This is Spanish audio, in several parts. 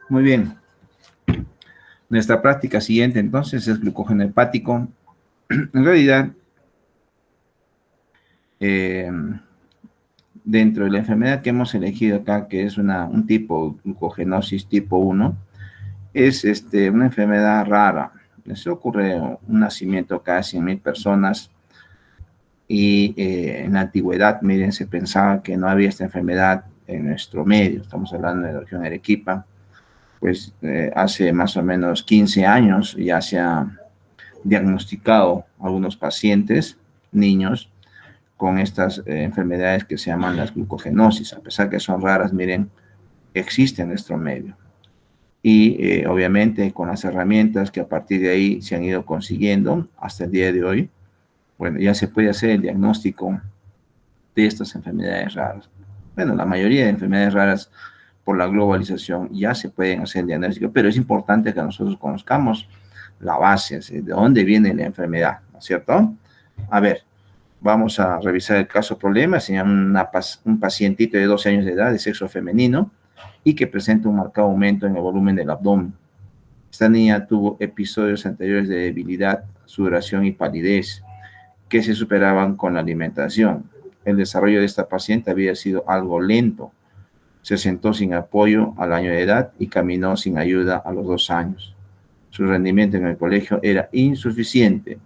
Muy bien. Nuestra práctica siguiente entonces es glucógeno hepático. En realidad, eh, dentro de la enfermedad que hemos elegido acá, que es un tipo glucogenosis tipo 1, es una enfermedad rara. Se ocurre un nacimiento cada 100.000 personas y en la antigüedad, miren, se pensaba que no había esta enfermedad en nuestro medio. Estamos hablando de la región Arequipa. Pues hace más o menos 15 años ya se ha diagnosticado a algunos pacientes, niños, con estas enfermedades que se llaman las glucogenosis. A pesar que son raras, miren, existen en nuestro medio. Y obviamente con las herramientas que a partir de ahí se han ido consiguiendo hasta el día de hoy, bueno, ya se puede hacer el diagnóstico de estas enfermedades raras. Bueno, la mayoría de enfermedades raras por la globalización ya se pueden hacer el diagnóstico, pero es importante que nosotros conozcamos la base, de dónde viene la enfermedad, ¿no es cierto? A ver, vamos a revisar el caso problema. Se llama un pacientito de 12 años de edad, de sexo femenino, y que presenta un marcado aumento en el volumen del abdomen. Esta niña tuvo episodios anteriores de debilidad, sudoración y palidez, que se superaban con la alimentación. El desarrollo de esta paciente había sido algo lento. Se sentó sin apoyo al año de edad y caminó sin ayuda a los 2 años. Su rendimiento en el colegio era insuficiente.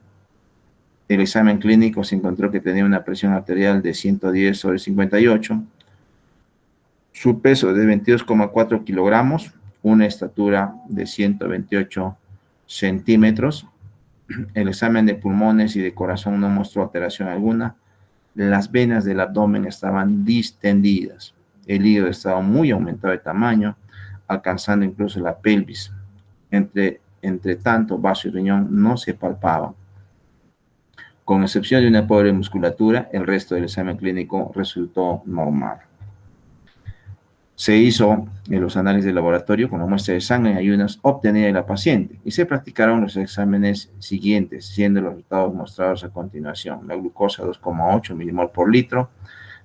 El examen clínico se encontró que tenía una presión arterial de 110/58, su peso de 22,4 kilogramos, una estatura de 128 centímetros. El examen de pulmones y de corazón no mostró alteración alguna. Las venas del abdomen estaban distendidas. El hígado estaba muy aumentado de tamaño, alcanzando incluso la pelvis. Entre tanto, vaso y riñón no se palpaban. Con excepción de una pobre musculatura, el resto del examen clínico resultó normal. Se hizo en los análisis de laboratorio con la muestra de sangre y ayunas obtenida de la paciente y se practicaron los exámenes siguientes, siendo los resultados mostrados a continuación. La glucosa 2,8 milimol por litro,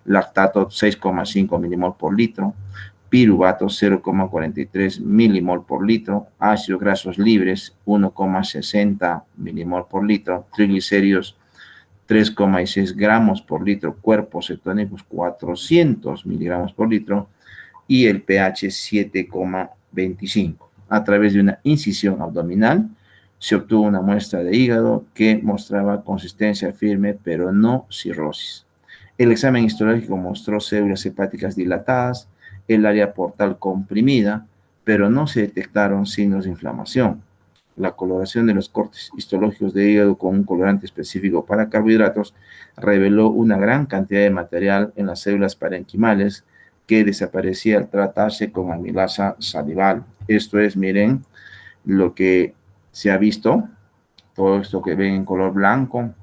lactato 6,5 milimol por litro, piruvato 0,43 milimol por litro, ácidos grasos libres 1,60 milimol por litro, triglicéridos 3,6 gramos por litro, cuerpos cetónicos 400 miligramos por litro, y el pH 7,25. A través de una incisión abdominal se obtuvo una muestra de hígado que mostraba consistencia firme, pero no cirrosis. El examen histológico mostró células hepáticas dilatadas, el área portal comprimida, pero no se detectaron signos de inflamación. La coloración de los cortes histológicos de hígado con un colorante específico para carbohidratos reveló una gran cantidad de material en las células parenquimales que desaparecía al tratarse con amilasa salival. Esto es, miren, lo que se ha visto, todo esto que ven en color blanco,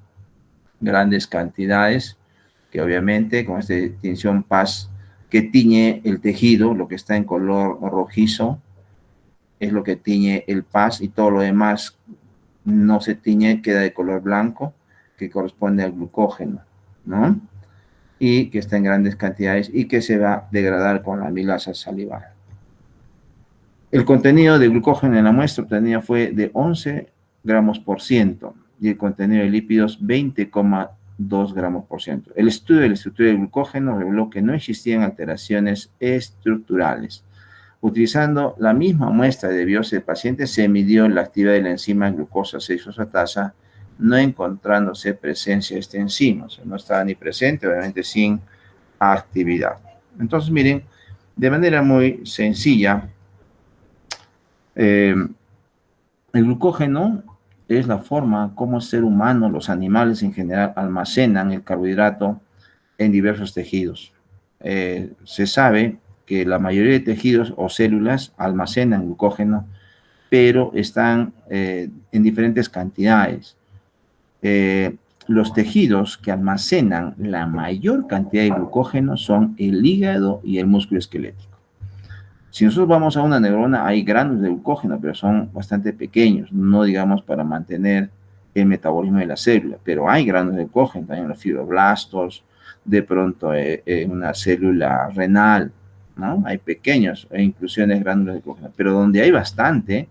grandes cantidades, que obviamente con esta tinción PAS que tiñe el tejido, lo que está en color rojizo, es lo que tiñe el PAS y todo lo demás no se tiñe, queda de color blanco, que corresponde al glucógeno, ¿no? Y que está en grandes cantidades y que se va a degradar con la amilasa salival. El contenido de glucógeno en la muestra obtenida fue de 11 gramos por ciento y el contenido de lípidos 20,2 gramos por ciento. El estudio de la estructura del glucógeno reveló que no existían alteraciones estructurales. Utilizando la misma muestra de biopsia del paciente, se midió la actividad de la enzima glucosa 6-fosfatasa, no encontrándose presencia de esta enzima. O sea, no estaba ni presente, obviamente sin actividad. Entonces, miren, de manera muy sencilla, el glucógeno es la forma como el ser humano, los animales en general, almacenan el carbohidrato en diversos tejidos. Se sabe que la mayoría de tejidos o células almacenan glucógeno, pero están en diferentes cantidades. Los tejidos que almacenan la mayor cantidad de glucógeno son el hígado y el músculo esquelético. Si nosotros vamos a una neurona, hay granos de glucógeno, pero son bastante pequeños, no digamos para mantener el metabolismo de la célula, pero hay granos de glucógeno también en los fibroblastos, de pronto en una célula renal, ¿no? Hay pequeñas inclusiones gránulas de glucógeno, pero donde hay bastante,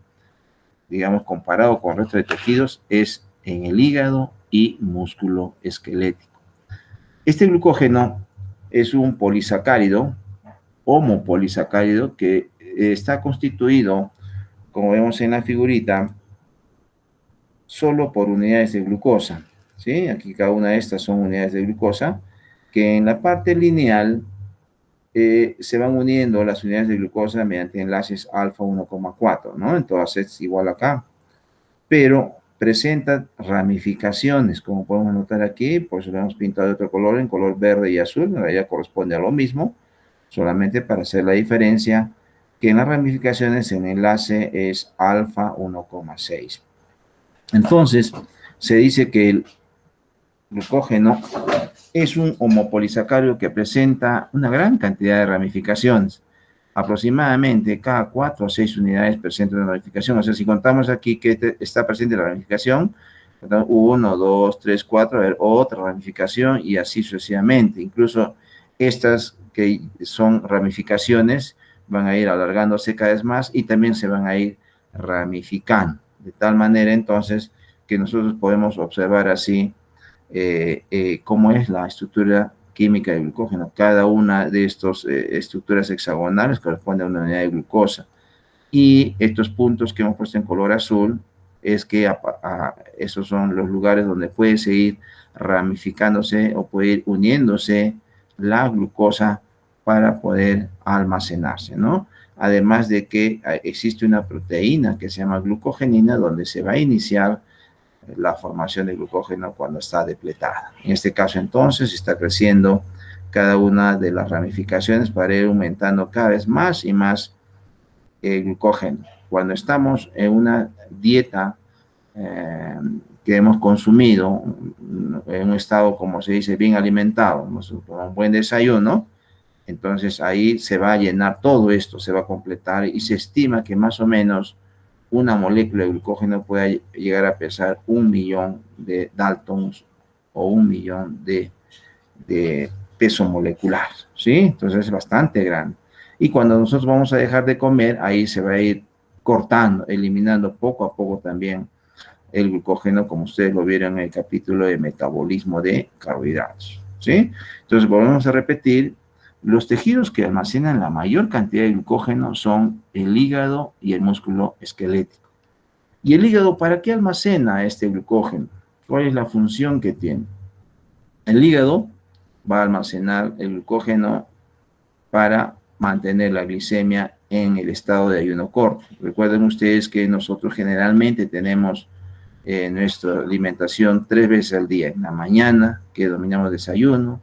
digamos, comparado con el resto de tejidos, es en el hígado y músculo esquelético. Este glucógeno es un polisacárido, homopolisacárido, que está constituido, como vemos en la figurita, solo por unidades de glucosa, ¿sí? Aquí cada una de estas son unidades de glucosa, que en la parte lineal se van uniendo las unidades de glucosa mediante enlaces alfa 1,4, ¿no? En todas es igual acá, pero presenta ramificaciones, como podemos notar aquí, por eso lo hemos pintado de otro color, en color verde y azul, en realidad corresponde a lo mismo, solamente para hacer la diferencia, que en las ramificaciones el enlace es alfa 1,6. Entonces, se dice que el glucógeno es un homopolisacárido que presenta una gran cantidad de ramificaciones. Aproximadamente cada 4 o 6 unidades presenta una ramificación. O sea, si contamos aquí que está presente la ramificación, 1, 2, 3, 4, a ver, otra ramificación y así sucesivamente. Incluso estas que son ramificaciones van a ir alargándose cada vez más y también se van a ir ramificando. De tal manera, entonces, que nosotros podemos observar así cómo es la estructura química del glucógeno. Cada una de estas estructuras hexagonales corresponde a una unidad de glucosa. Y estos puntos que hemos puesto en color azul es que esos son los lugares donde puede seguir ramificándose o puede ir uniéndose la glucosa para poder almacenarse, ¿no? Además de que existe una proteína que se llama glucogenina donde se va a iniciar la formación de glucógeno cuando está depletada. En este caso, entonces, está creciendo cada una de las ramificaciones para ir aumentando cada vez más y más el glucógeno. Cuando estamos en una dieta que hemos consumido, en un estado, como se dice, bien alimentado, con un buen desayuno, entonces ahí se va a llenar todo esto, se va a completar y se estima que más o menos una molécula de glucógeno puede llegar a pesar 1.000.000 de Daltons o 1.000.000 de peso molecular, ¿sí? Entonces es bastante grande. Y cuando nosotros vamos a dejar de comer, ahí se va a ir cortando, eliminando poco a poco también el glucógeno, como ustedes lo vieron en el capítulo de metabolismo de carbohidratos, ¿sí? Entonces volvemos a repetir, los tejidos que almacenan la mayor cantidad de glucógeno son el hígado y el músculo esquelético. ¿Y el hígado para qué almacena este glucógeno? ¿Cuál es la función que tiene? El hígado va a almacenar el glucógeno para mantener la glicemia en el estado de ayuno corto. Recuerden ustedes que nosotros generalmente tenemos nuestra alimentación 3 veces al día, en la mañana, que dominamos desayuno,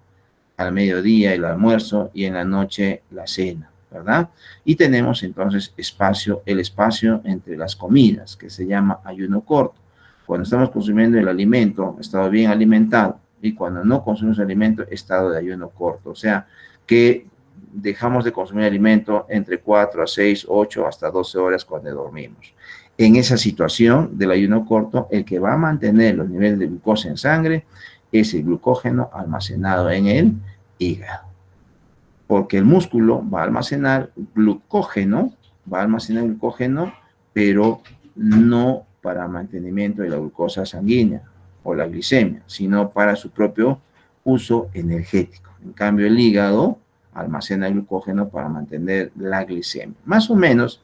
al mediodía el almuerzo y en la noche la cena, ¿verdad? Y tenemos entonces el espacio entre las comidas, que se llama ayuno corto. Cuando estamos consumiendo el alimento, estado bien alimentado, y cuando no consumimos alimento, estado de ayuno corto. O sea, que dejamos de consumir alimento entre 4 a 6, 8, hasta 12 horas cuando dormimos. En esa situación del ayuno corto, el que va a mantener los niveles de glucosa en sangre es el glucógeno almacenado en el hígado. Porque el músculo va a almacenar glucógeno, pero no para mantenimiento de la glucosa sanguínea o la glicemia, sino para su propio uso energético. En cambio, el hígado almacena el glucógeno para mantener la glicemia. Más o menos,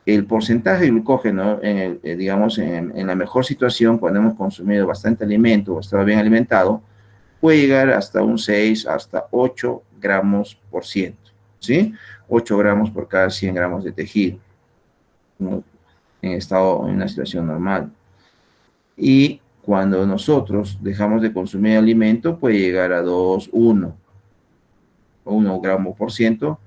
el porcentaje de glucógeno, digamos, en la mejor situación, cuando hemos consumido bastante alimento o estado bien alimentado, puede llegar hasta un 6, hasta 8 gramos por ciento, ¿sí? 8 gramos por cada 100 gramos de tejido, en una situación normal. Y cuando nosotros dejamos de consumir alimento, puede llegar a 2, 1 gramos por ciento,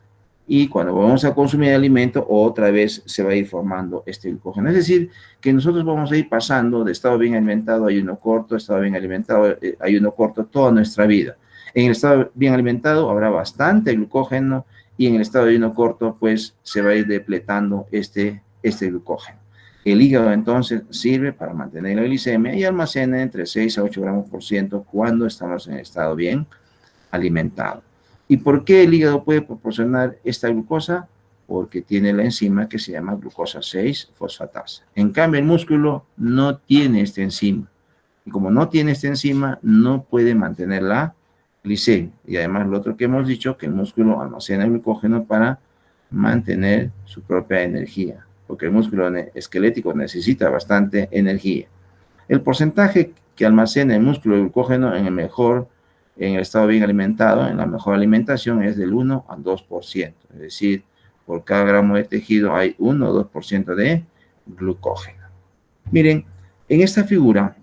y cuando vamos a consumir alimento, otra vez se va a ir formando este glucógeno. Es decir, que nosotros vamos a ir pasando de estado bien alimentado a ayuno corto, estado bien alimentado, ayuno corto toda nuestra vida. En el estado bien alimentado habrá bastante glucógeno y en el estado de ayuno corto, pues se va a ir depletando este glucógeno. El hígado entonces sirve para mantener la glicemia y almacena entre 6 a 8 gramos por ciento cuando estamos en estado bien alimentado. ¿Y por qué el hígado puede proporcionar esta glucosa? Porque tiene la enzima que se llama glucosa 6-fosfatasa. En cambio, el músculo no tiene esta enzima. Y como no tiene esta enzima, no puede mantener la glicemia. Y además, lo otro que hemos dicho, que el músculo almacena el glucógeno para mantener su propia energía. Porque el músculo esquelético necesita bastante energía. El porcentaje que almacena el músculo de glucógeno en el estado bien alimentado, en la mejor alimentación, es del 1 al 2%. Es decir, por cada gramo de tejido hay 1 o 2% de glucógeno. Miren, en esta figura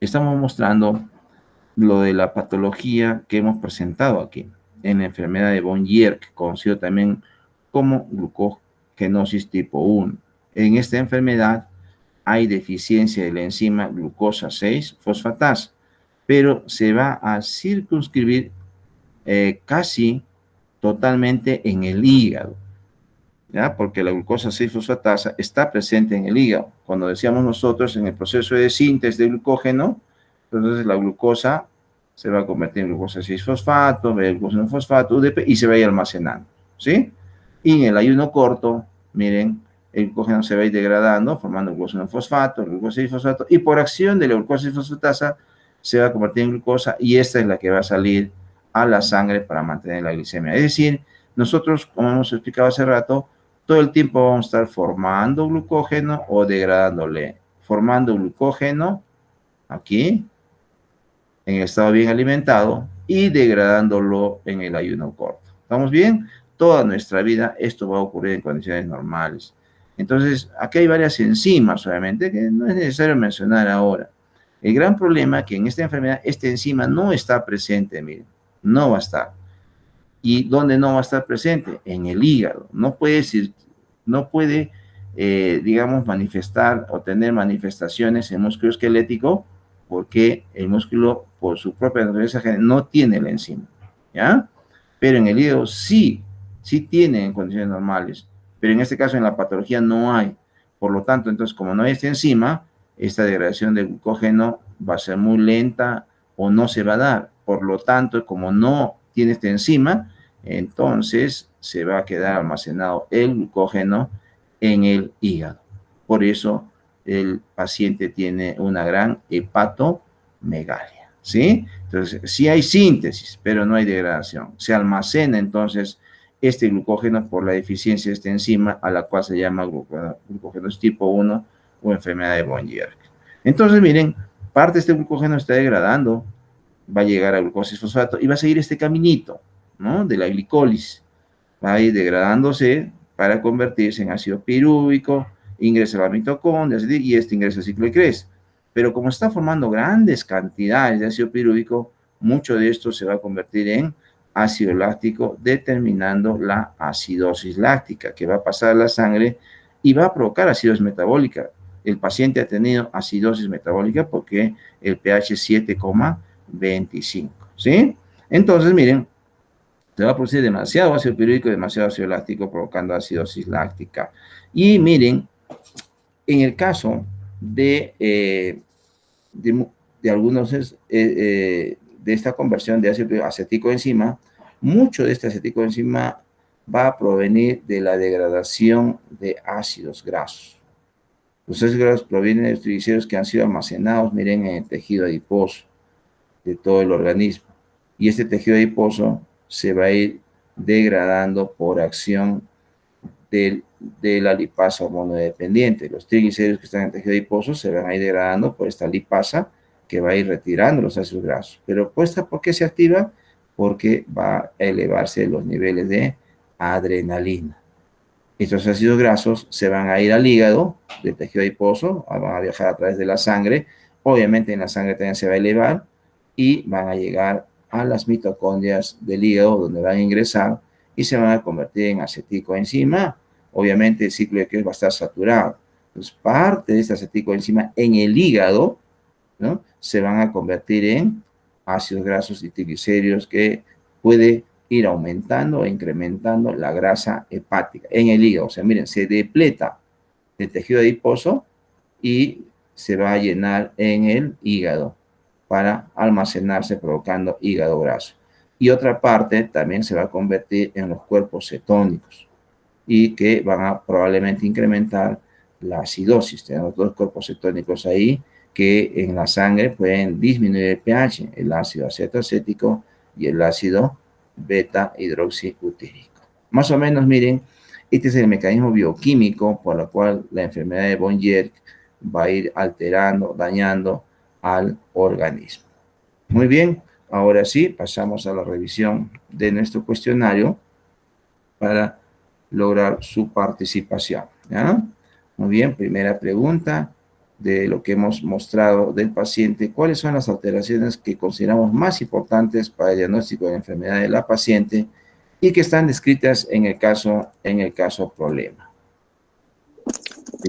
estamos mostrando lo de la patología que hemos presentado aquí, en la enfermedad de von Wierck, conocido también como glucogenosis tipo 1. En esta enfermedad hay deficiencia de la enzima glucosa 6-fosfatasa, pero se va a circunscribir casi totalmente en el hígado, ¿ya? Porque la glucosa 6-fosfatasa está presente en el hígado. Cuando decíamos nosotros en el proceso de síntesis de glucógeno, entonces la glucosa se va a convertir en glucosa 6-fosfato, glucosa fosfato, UDP, y se va a ir almacenando, ¿sí? Y en el ayuno corto, miren, el glucógeno se va a ir degradando, formando glucosa fosfato, glucosa 6-fosfato, y por acción de la glucosa 6-fosfatasa se va a convertir en glucosa, y esta es la que va a salir a la sangre para mantener la glicemia. Es decir, nosotros, como hemos explicado hace rato, todo el tiempo vamos a estar formando glucógeno o degradándole. Formando glucógeno aquí, en el estado bien alimentado, y degradándolo en el ayuno corto. ¿Estamos bien? Toda nuestra vida esto va a ocurrir en condiciones normales. Entonces, aquí hay varias enzimas, obviamente, que no es necesario mencionar ahora. El gran problema es que en esta enfermedad, esta enzima no está presente, miren, no va a estar. ¿Y dónde no va a estar presente? En el hígado. No puede decir, no puede, digamos, manifestar o tener manifestaciones en músculo esquelético porque el músculo, por su propia naturaleza, no tiene la enzima, ¿ya? Pero en el hígado sí, sí tiene en condiciones normales, pero en este caso en la patología no hay. Por lo tanto, entonces, como no hay esta enzima, esta degradación del glucógeno va a ser muy lenta o no se va a dar. Por lo tanto, como no tiene esta enzima, entonces se va a quedar almacenado el glucógeno en el hígado. Por eso el paciente tiene una gran hepatomegalia, ¿sí? Entonces, sí hay síntesis, pero no hay degradación. Se almacena entonces este glucógeno por la deficiencia de esta enzima, a la cual se llama glucógeno tipo 1 o enfermedad de von Wierck. Entonces, miren, parte de este glucógeno está degradando, va a llegar a glucosa fosfato y va a seguir este caminito, ¿no? De la glicólisis. Va a ir degradándose para convertirse en ácido pirúvico, ingresa a la mitocondria y este ingresa al ciclo de Krebs. Pero como está formando grandes cantidades de ácido pirúvico, mucho de esto se va a convertir en ácido láctico, determinando la acidosis láctica, que va a pasar a la sangre y va a provocar acidosis metabólica. El paciente ha tenido acidosis metabólica porque el pH es 7,25, ¿sí? Entonces, miren, se va a producir demasiado ácido pirúvico y demasiado ácido láctico, provocando acidosis láctica. Y miren, en el caso de algunos de esta conversión de ácido aceticoenzima, mucho de este aceticoenzima va a provenir de la degradación de ácidos grasos. Los ácidos grasos provienen de los triglicéridos que han sido almacenados, miren, en el tejido adiposo de todo el organismo. Y este tejido adiposo se va a ir degradando por acción de la lipasa hormonodependiente. Los triglicéridos que están en el tejido adiposo se van a ir degradando por esta lipasa que va a ir retirando los ácidos grasos. Pero ¿por qué se activa? Porque va a elevarse los niveles de adrenalina. Estos ácidos grasos se van a ir al hígado del tejido adiposo, van a viajar a través de la sangre. Obviamente en la sangre también se va a elevar y van a llegar a las mitocondrias del hígado donde van a ingresar y se van a convertir en aceticoenzima. Obviamente el ciclo de Krebs va a estar saturado. Entonces parte de esta aceticoenzima en el hígado, ¿no?, se van a convertir en ácidos grasos y triglicéridos que puede ir aumentando e incrementando la grasa hepática en el hígado. O sea, miren, se depleta el tejido adiposo y se va a llenar en el hígado para almacenarse provocando hígado graso. y otra parte también se va a convertir en los cuerpos cetónicos y que van a probablemente incrementar la acidosis. Tenemos dos cuerpos cetónicos ahí que en la sangre pueden disminuir el pH, el ácido acetoacético y el ácido beta hidroxibutírico. Más o menos, miren, este es el mecanismo bioquímico por el cual la enfermedad de von Yerk va a ir alterando, dañando al organismo. Muy bien, ahora sí, pasamos a la revisión de nuestro cuestionario para lograr su participación. ¿Ya? Muy bien, primera pregunta de lo que hemos mostrado del paciente. ¿Cuáles son las alteraciones que consideramos más importantes para el diagnóstico de la enfermedad de la paciente y que están descritas en el caso problema?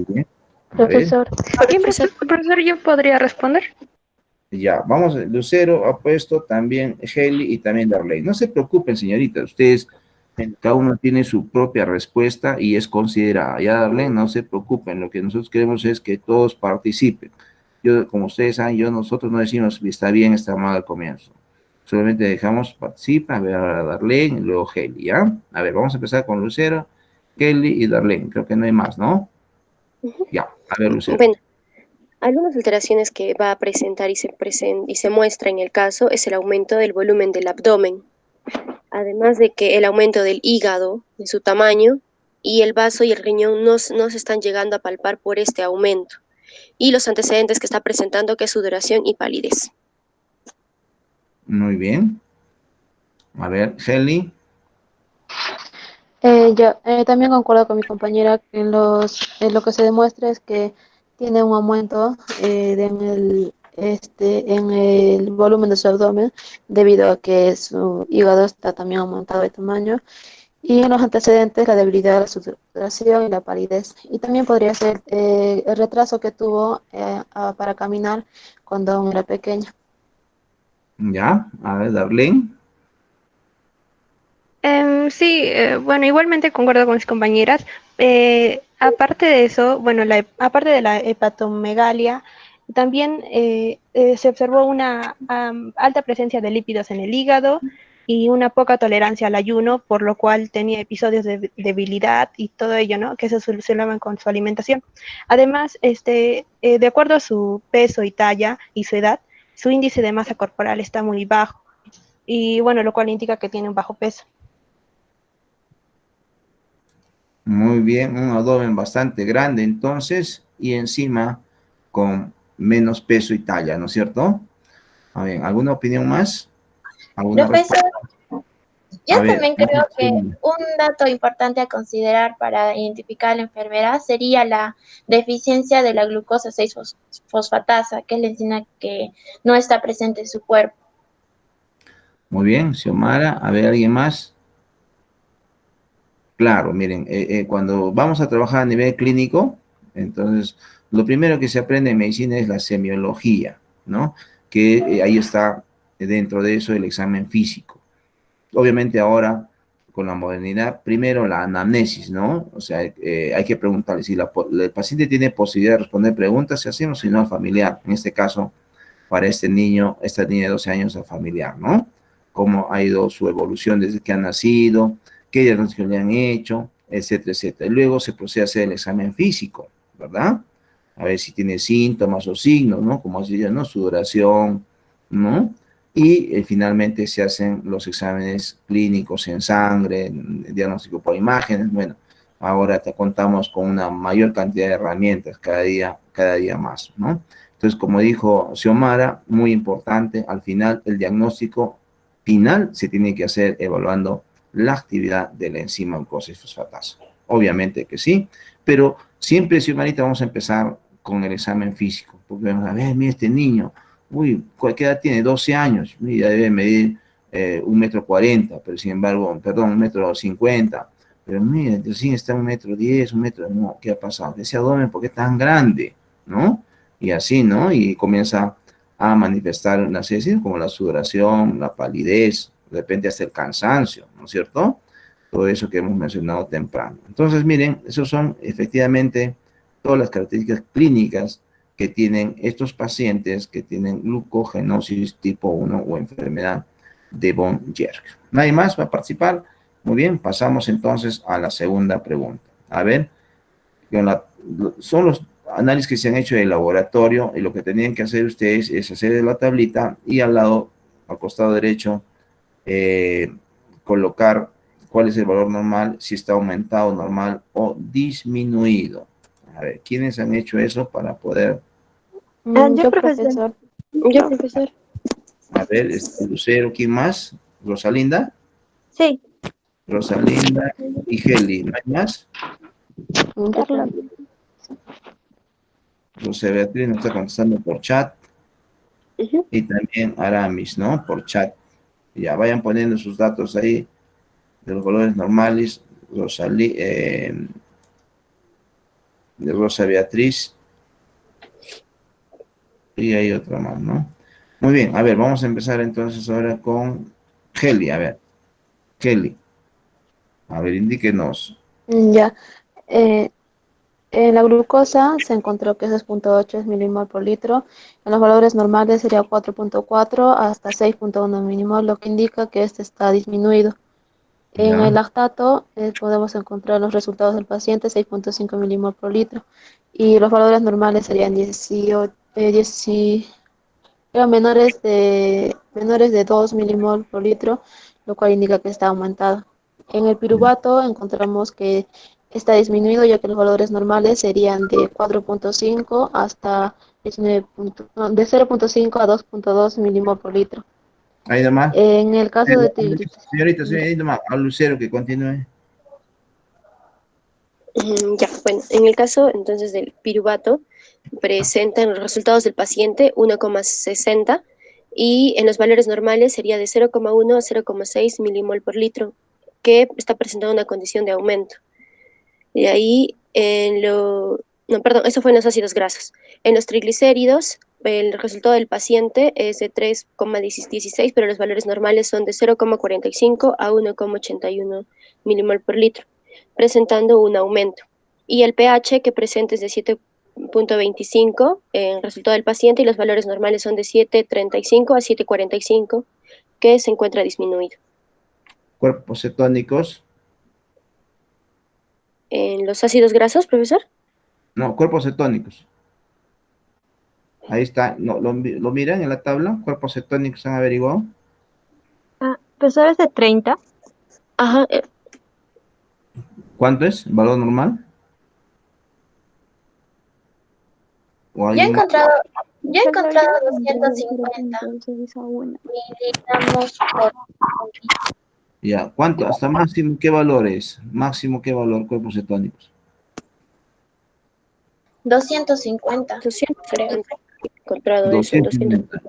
Bien, a ver. Profesor. Bien, profesor, ¿yo podría responder? Ya, vamos, Lucero ha puesto también Heli y también Darley. No se preocupen, señoritas, ustedes, cada uno tiene su propia respuesta y es considerada. Ya, Darley, no se preocupen, lo que nosotros queremos es que todos participen. Yo, como ustedes saben, nosotros no decimos si está bien, está mal al comienzo. Solamente dejamos participa, a ver, ahora Darley y luego Heli, ¿ya? A ver, vamos a empezar con Lucero, Heli y Darley. Creo que no hay más, ¿no? Ya, a ver, Lucero. Bueno, algunas alteraciones que va a presentar y se muestra en el caso es el aumento del volumen del abdomen, además de que el aumento del hígado, de su tamaño, y el vaso y el riñón no se están llegando a palpar por este aumento, y los antecedentes que está presentando, que es sudoración y palidez. Muy bien. A ver, Heli. Yo también concuerdo con mi compañera que en lo que se demuestra es que tiene un aumento en el volumen de su abdomen debido a que su hígado está también aumentado de tamaño, y en los antecedentes la debilidad, la sudoración y la palidez. Y también podría ser el retraso que tuvo para caminar cuando aún era pequeña. Ya, a ver, Darlene. Sí, bueno, igualmente concuerdo con mis compañeras. Aparte de eso, bueno, aparte de la hepatomegalia, también se observó una alta presencia de lípidos en el hígado y una poca tolerancia al ayuno, por lo cual tenía episodios de debilidad y todo ello, ¿no? Que se solucionaban con su alimentación. Además, de acuerdo a su peso y talla y su edad, su índice de masa corporal está muy bajo y, bueno, lo cual indica que tiene un bajo peso. Muy bien, un abdomen bastante grande entonces y encima con menos peso y talla, ¿no es cierto? A ver, ¿alguna opinión más? ¿Alguna Profesor, respuesta? A yo ver, también creo que un dato importante a considerar para identificar la enfermedad sería la deficiencia de la glucosa 6-fosfatasa, que es la enzima que no está presente en su cuerpo. muy bien, Xiomara, a ver, ¿alguien más? Claro, miren, cuando vamos a trabajar a nivel clínico, entonces, lo primero que se aprende en medicina es la semiología, ¿no? Que ahí está dentro de eso el examen físico. Obviamente ahora, con la modernidad, primero la anamnesis, ¿no? O sea, hay que preguntarle si el paciente tiene posibilidad de responder preguntas, si hacemos, si no al familiar. En este caso, para este niño, esta niña de 12 años, al familiar, ¿no? Cómo ha ido su evolución desde que ha nacido, qué diagnóstico le han hecho, etcétera, etcétera. Y luego se procede a hacer el examen físico, ¿verdad? A ver si tiene síntomas o signos, ¿no? Como así, ¿no? Sudoración, ¿no? Y finalmente se hacen los exámenes clínicos en sangre, diagnóstico por imágenes. Bueno, ahora te contamos con una mayor cantidad de herramientas cada día más, ¿no? Entonces, como dijo Xiomara, muy importante, al final el diagnóstico final se tiene que hacer evaluando la actividad de la enzima glucosa fosfatasa. Obviamente que sí, pero siempre, Xiomarita, vamos a empezar con el examen físico, porque vamos a ver, mira este niño, uy, ¿qué edad tiene? 12 años, ya debe medir 1,40 m, pero sin embargo, perdón, 1,50 m, pero mira, recién está 1,10 m, 1 m, no, ¿qué ha pasado? Ese abdomen, ¿por qué tan grande? ¿No? Y así, ¿no? Y comienza a manifestar una serie como la sudoración, la palidez, de repente hasta el cansancio, ¿no es cierto? Todo eso que hemos mencionado temprano. Entonces, miren, esos son efectivamente todas las características clínicas que tienen estos pacientes que tienen glucogenosis tipo 1 o enfermedad de von Yerk. ¿Nadie más va a participar? Muy bien, pasamos entonces a la segunda pregunta. A ver, son los análisis que se han hecho de laboratorio y lo que tenían que hacer ustedes es hacer la tablita y al lado, al costado derecho, colocar cuál es el valor normal, si está aumentado, normal o disminuido. A ver, ¿quiénes han hecho eso para poder? Yo, Yo, profesor. profesor. Yo, profesor. A ver, Lucero, ¿quién más? Rosalinda. Sí. Rosalinda y Heli, ¿no hay más? Carla. José Beatriz nos está contestando por chat Ujú. y también Aramis, ¿no? Por chat. Ya vayan poniendo sus datos ahí de los valores normales. De Rosa Beatriz y hay otra más, ¿no? Muy bien, a ver, vamos a empezar entonces ahora con Heli. A ver, Heli. A ver, indíquenos. Ya. Eh, en la glucosa se encontró que 6.8 milimol por litro. En los valores normales sería 4.4 hasta 6.1 milimol, lo que indica que este está disminuido. En Ya, el lactato podemos encontrar los resultados del paciente 6.5 milimol por litro y los valores normales serían 18, eran menores de 2 milimol por litro, lo cual indica que está aumentado. En el piruvato encontramos que está disminuido ya que los valores normales serían de 4.5 hasta 19 no, de 0.5 a 2.2 milimol por litro. ahí nomás. En el caso de Señorita, ahí nomás, a Lucero que continúe. Ya, bueno, en el caso entonces del piruvato, presentan los resultados del paciente 1,60 y en los valores normales sería de 0,1 a 0,6 milimol por litro, que está presentando una condición de aumento. Y ahí no, perdón, eso fue en los ácidos grasos. En los triglicéridos, el resultado del paciente es de 3,16, pero los valores normales son de 0,45 a 1,81 milimol por litro, presentando un aumento. Y el pH que presenta es de 7,25 en el resultado del paciente y los valores normales son de 7,35 a 7,45, que se encuentra disminuido. Cuerpos cetónicos. En los ácidos grasos, profesor. No, cuerpos cetónicos. Ahí está. No, lo miran en la tabla. Cuerpos cetónicos han averiguado. Profesor es de 30. Ajá, ¿Cuánto es? ¿El valor normal? ¿O Yo he alguien? encontrado 250 miligramos por litro. Ya, ¿cuánto? ¿Hasta máximo qué valor es? Máximo qué valor, cuerpos cetónicos. 250. 200, encontrado eso en 200. 250.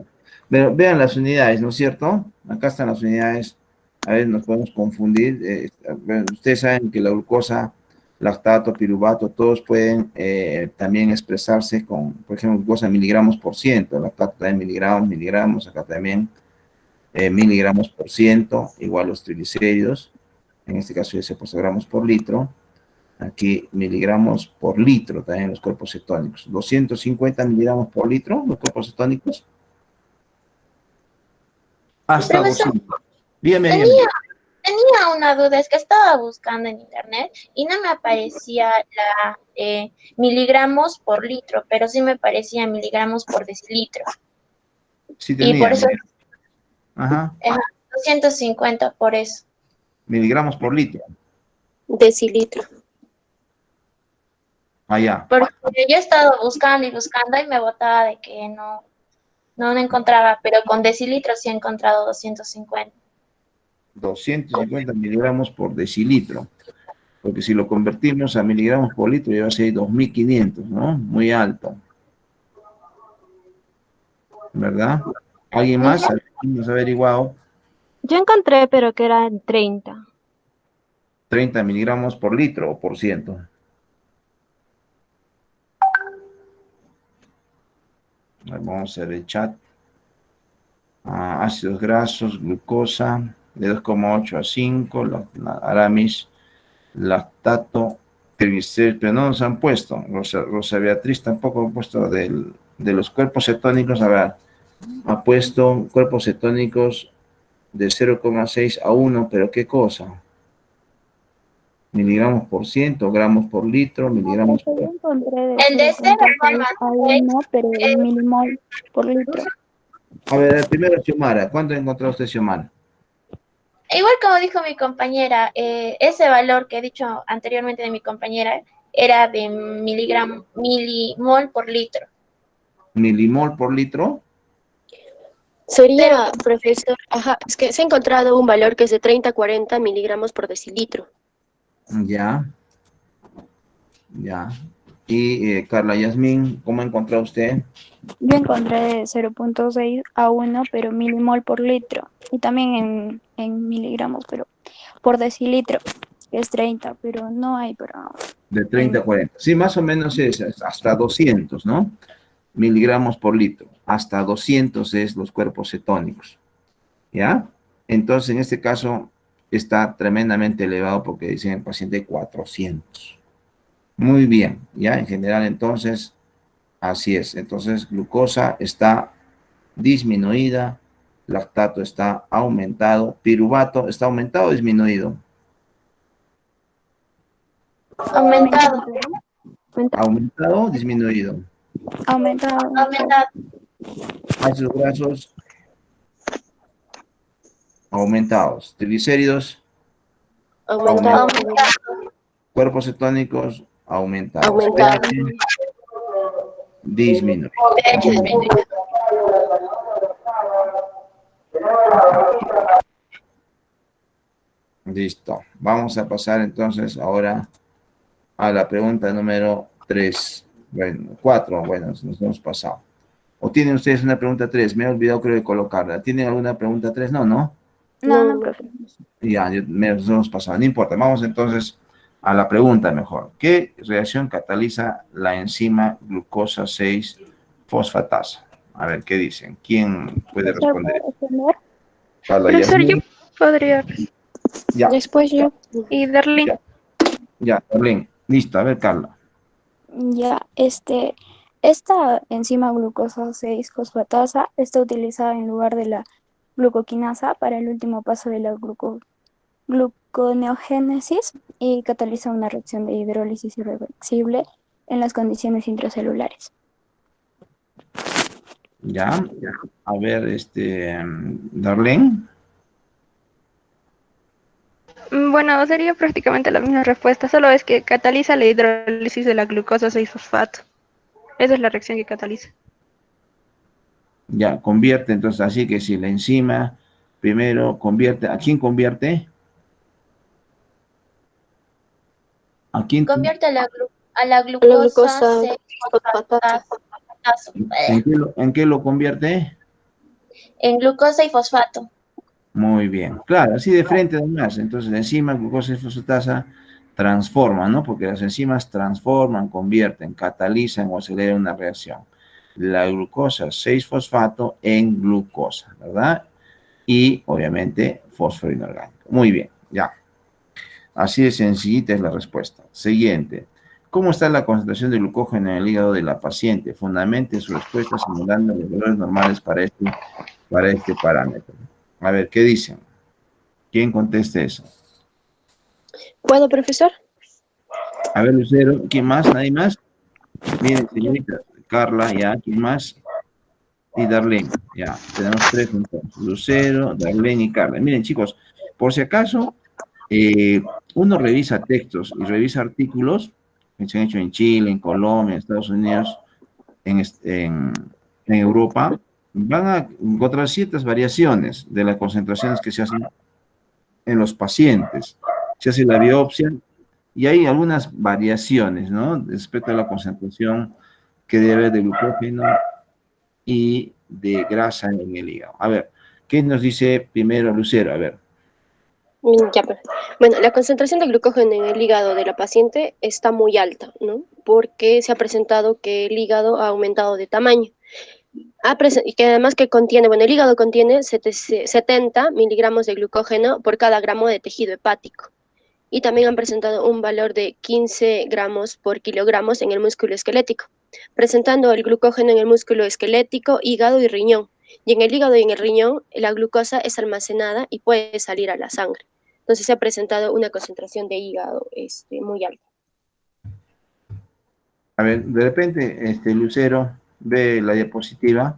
Pero vean las unidades, ¿no es cierto? Acá están las unidades. A ver, nos podemos confundir. Ustedes saben que la glucosa, lactato, piruvato, todos pueden también expresarse con, por ejemplo, glucosa en miligramos por ciento. Lactato también miligramos, acá también miligramos por ciento, igual los triglicéridos. En este caso, 10 gramos por litro. Aquí miligramos por litro también los cuerpos cetónicos. 250 miligramos por litro los cuerpos cetónicos. Hasta Profesor, 200. Dígame, tenía una duda, es que estaba buscando en internet y no me aparecía la miligramos por litro, pero sí me aparecía miligramos por decilitro. Sí Y tenía. por eso, Ajá. 250 por eso. Miligramos por litro. Decilitro. Allá. Porque yo he estado buscando y buscando y me botaba de que no encontraba, pero con decilitros sí he encontrado 250. 250 miligramos por decilitro. Porque si lo convertimos a miligramos por litro, ya va a ser 2500, ¿no? Muy alto. ¿Verdad? ¿Alguien más? ¿Alguien nos ha averiguado? Yo encontré, pero que era en 30. 30 miligramos por litro o por ciento. Vamos a ver el chat. Ácidos grasos, glucosa, de 2,8 a 5, Aramis, lactato, triglicéridos, pero no nos han puesto. Rosa Beatriz tampoco ha puesto de los cuerpos cetónicos. A ver, ha puesto cuerpos cetónicos de 0,6 a 1, pero ¿qué cosa? Miligramos por ciento, gramos por litro, miligramos Yo por... encontré de El de 0,6 a 0,6 1, pero en milimol por litro. A ver, primero Xiomara, ¿cuánto encontró usted, Xiomara? igual como dijo mi compañera, ese valor que he dicho anteriormente de mi compañera era de milimol por litro. ¿Milimol por litro? Sería, profesor, ajá, es que se ha encontrado un valor que es de 30 a 40 miligramos por decilitro. Ya, ya. Y Carla Yasmín, ¿cómo encontró usted? Yo encontré de 0,6 a 1, pero milimol por litro. Y también en miligramos, pero por decilitro, que es 30, pero no hay para... De 30 a 40. Sí, más o menos es hasta 200, ¿no? Miligramos por litro. Hasta 200 es los cuerpos cetónicos. ¿Ya? Entonces, en este caso, está tremendamente elevado porque dicen el paciente 400. Muy bien, ¿ya? En general, entonces, así es. Entonces, glucosa está disminuida, lactato está aumentado, piruvato está aumentado o disminuido. Aumentado. Aumentado o disminuido. Aumentado. Aumentado. Ácidos grasos aumentados. Triglicéridos Aumentado. Aumentado. cuerpos cetónicos aumentados. Aumentado. pH disminuido. pH disminuido. Listo. Vamos a pasar entonces ahora a la pregunta número 3. Bueno, 4. Bueno, nos hemos pasado. ¿O tienen ustedes una pregunta 3? Me he olvidado, creo, de colocarla. ¿Tienen alguna pregunta 3? No, ¿no? No, profe. Ya, nos hemos pasado. No importa. Vamos entonces a la pregunta mejor. ¿Qué reacción cataliza la enzima glucosa 6-fosfatasa? A ver, ¿qué dicen? ¿Quién puede responder? Carla Profesor, yo Yasmín. podría. Ya, Después yo. Y darle. ya, Darlene. Listo. A ver, Carla. Ya, esta enzima glucosa 6-fosfatasa está utilizada en lugar de la glucoquinasa para el último paso de la gluconeogénesis y cataliza una reacción de hidrólisis irreversible en las condiciones intracelulares. Ya. A ver, Darlene. Bueno, sería prácticamente la misma respuesta, solo es que cataliza la hidrólisis de la glucosa 6-fosfato. Esa es la reacción que cataliza. Ya, convierte, entonces, así que si la enzima primero convierte, ¿a quién convierte? ¿A quién? Convierte a la glucosa 6-fosfatasa. ¿En qué lo convierte? En glucosa y fosfato. Muy bien, claro, así de frente además. Entonces, la enzima glucosa y fosfatasa transforman, ¿no? Porque las enzimas transforman, convierten, catalizan o aceleran una reacción. La glucosa 6-fosfato en glucosa, ¿verdad? Y, obviamente, fósforo inorgánico. Muy bien, ya. Así de sencillita es la respuesta. Siguiente. ¿Cómo está la concentración de glucógeno en el hígado de la paciente? Fundamente su respuesta simulando los valores normales para este parámetro. A ver, ¿qué dicen? ¿Quién conteste eso? ¿Puedo, profesor? A ver, Lucero, ¿quién más? ¿Nadie más? Miren, señorita, Carla, ya, ¿quién más? Y Darlene, ya, tenemos 3 entonces. Lucero, Darlene y Carla. Miren, chicos, por si acaso, uno revisa textos y revisa artículos que se han hecho en Chile, en Colombia, en Estados Unidos, en Europa, van a encontrar ciertas variaciones de las concentraciones que se hacen en los pacientes. Se hace la biopsia y hay algunas variaciones, ¿no? Respecto a la concentración que debe haber de glucógeno y de grasa en el hígado. A ver, ¿qué nos dice primero Lucero? A ver. Ya, perfecto. Bueno, la concentración de glucógeno en el hígado de la paciente está muy alta, ¿no? Porque se ha presentado que el hígado ha aumentado de tamaño. Y que además que contiene, bueno, el hígado contiene 70 miligramos de glucógeno por cada gramo de tejido hepático. Y también han presentado un valor de 15 gramos por kilogramos en el músculo esquelético, presentando el glucógeno en el músculo esquelético, hígado y riñón. Y en el hígado y en el riñón, la glucosa es almacenada y puede salir a la sangre. Entonces se ha presentado una concentración de hígado muy alta. A ver, de repente, Lucero ve la diapositiva.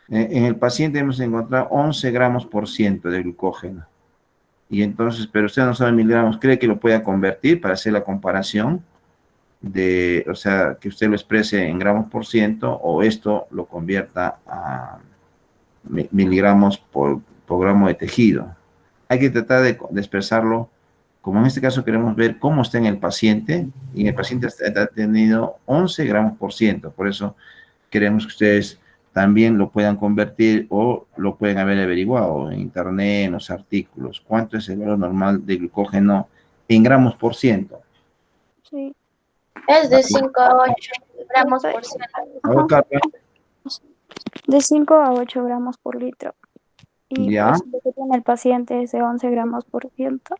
En el paciente hemos encontrado 11 gramos por ciento de glucógeno. Y entonces, pero usted no sabe miligramos, ¿cree que lo pueda convertir para hacer la comparación de, o sea, que usted lo exprese en gramos por ciento o esto lo convierta a miligramos por gramo de tejido? Hay que tratar de expresarlo, como en este caso queremos ver cómo está en el paciente, y en el paciente ha tenido 11 gramos por ciento, por eso queremos que ustedes también lo puedan convertir o lo pueden haber averiguado en internet, en los artículos. ¿Cuánto es el valor normal de glucógeno en gramos por ciento? Sí. Es de 5 a 8 gramos por ciento. A ver, Carla. De 5 a 8 gramos por litro. Y Ya, pues lo que tiene el paciente es de 11 gramos por ciento.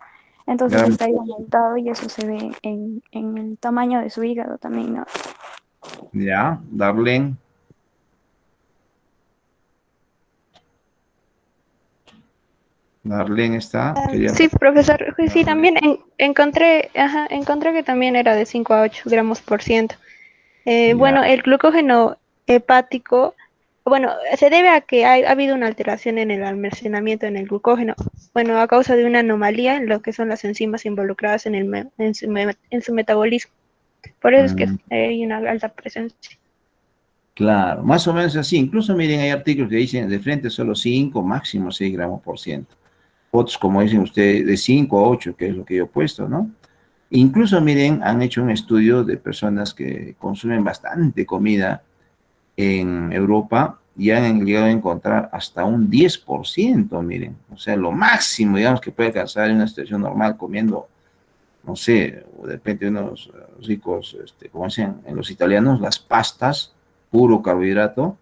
Entonces gramos, está ahí aumentado y eso se ve en el tamaño de su hígado también, ¿no? ya, Darlene. Darlene está. Sí, profesor, sí, también encontré que también era de 5 a 8 gramos por ciento. Ya. Bueno, el glucógeno hepático, bueno, se debe a que ha habido una alteración en el almacenamiento en el glucógeno, bueno, a causa de una anomalía en lo que son las enzimas involucradas en su metabolismo. Por eso es que Mm, hay una alta presencia. claro, más o menos así. Incluso miren, hay artículos que dicen de frente solo 5, máximo 6 gramos por ciento. Otros, como dicen ustedes, de 5 a 8, que es lo que yo he puesto, ¿no? Incluso, miren, han hecho un estudio de personas que consumen bastante comida en Europa y han llegado a encontrar hasta un 10%, miren. O sea, lo máximo, digamos, que puede alcanzar en una situación normal comiendo, no sé, o de repente unos ricos, como dicen en los italianos, las pastas, puro carbohidrato,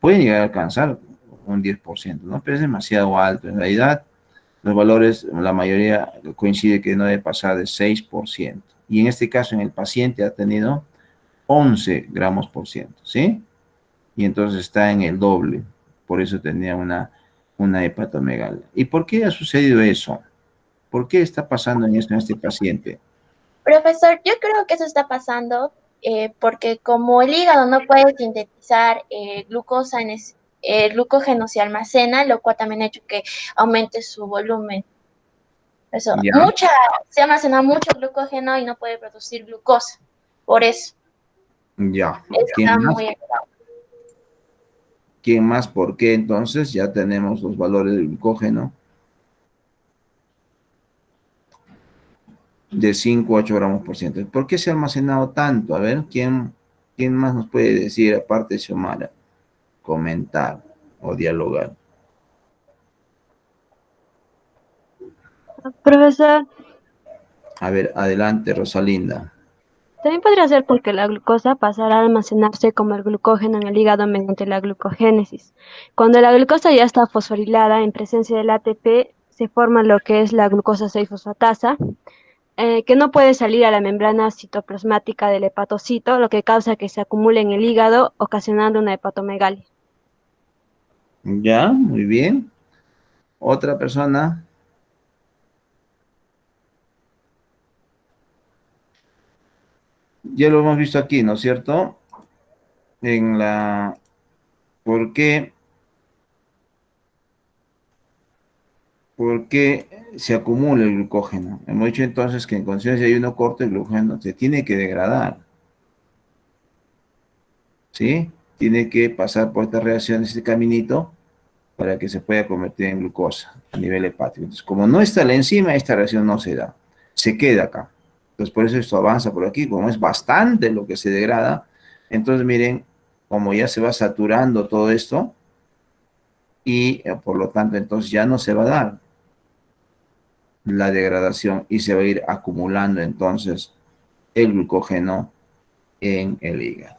pueden llegar a alcanzar un 10%, ¿no? Pero es demasiado alto. En realidad, los valores, la mayoría coincide que no debe pasar de 6%. Y en este caso, en el paciente ha tenido 11 gramos por ciento, ¿sí? Y entonces está en el doble. Por eso tenía una hepatomegalia. ¿Y por qué ha sucedido eso? ¿Por qué está pasando en esto en este paciente? Profesor, yo creo que eso está pasando porque como el hígado no puede sintetizar glucosa el glucógeno se almacena, lo cual también ha hecho que aumente su volumen. Eso, Ya, se almacena mucho glucógeno y no puede producir glucosa. Por eso, ya. está muy elevado. ¿Quién más? ¿Por qué? Entonces ya tenemos los valores del glucógeno de 5 a 8 gramos por ciento. ¿Por qué se ha almacenado tanto? A ver, ¿quién más nos puede decir, aparte de Xiomara, comentar o dialogar? Profesor, A ver, adelante, Rosalinda. también podría ser porque la glucosa pasará a almacenarse como el glucógeno en el hígado mediante la glucogénesis. Cuando la glucosa ya está fosforilada en presencia del ATP, se forma lo que es la glucosa 6-fosfatasa, que no puede salir a la membrana citoplasmática del hepatocito, lo que causa que se acumule en el hígado, ocasionando una hepatomegalia. Ya, muy bien. Otra persona. Ya lo hemos visto aquí, ¿no es cierto? En la... ¿Por qué? ¿Por qué se acumula el glucógeno? Hemos dicho entonces que en conciencia hay uno corto, el glucógeno se tiene que degradar, ¿sí? Tiene que pasar por esta reacción, este caminito, para que se pueda convertir en glucosa a nivel hepático. Entonces, como no está la enzima, esta reacción no se da, se queda acá. Entonces, por eso esto avanza por aquí, como es bastante lo que se degrada, entonces miren, como ya se va saturando todo esto, y por lo tanto, entonces ya no se va a dar la degradación y se va a ir acumulando entonces el glucógeno en el hígado.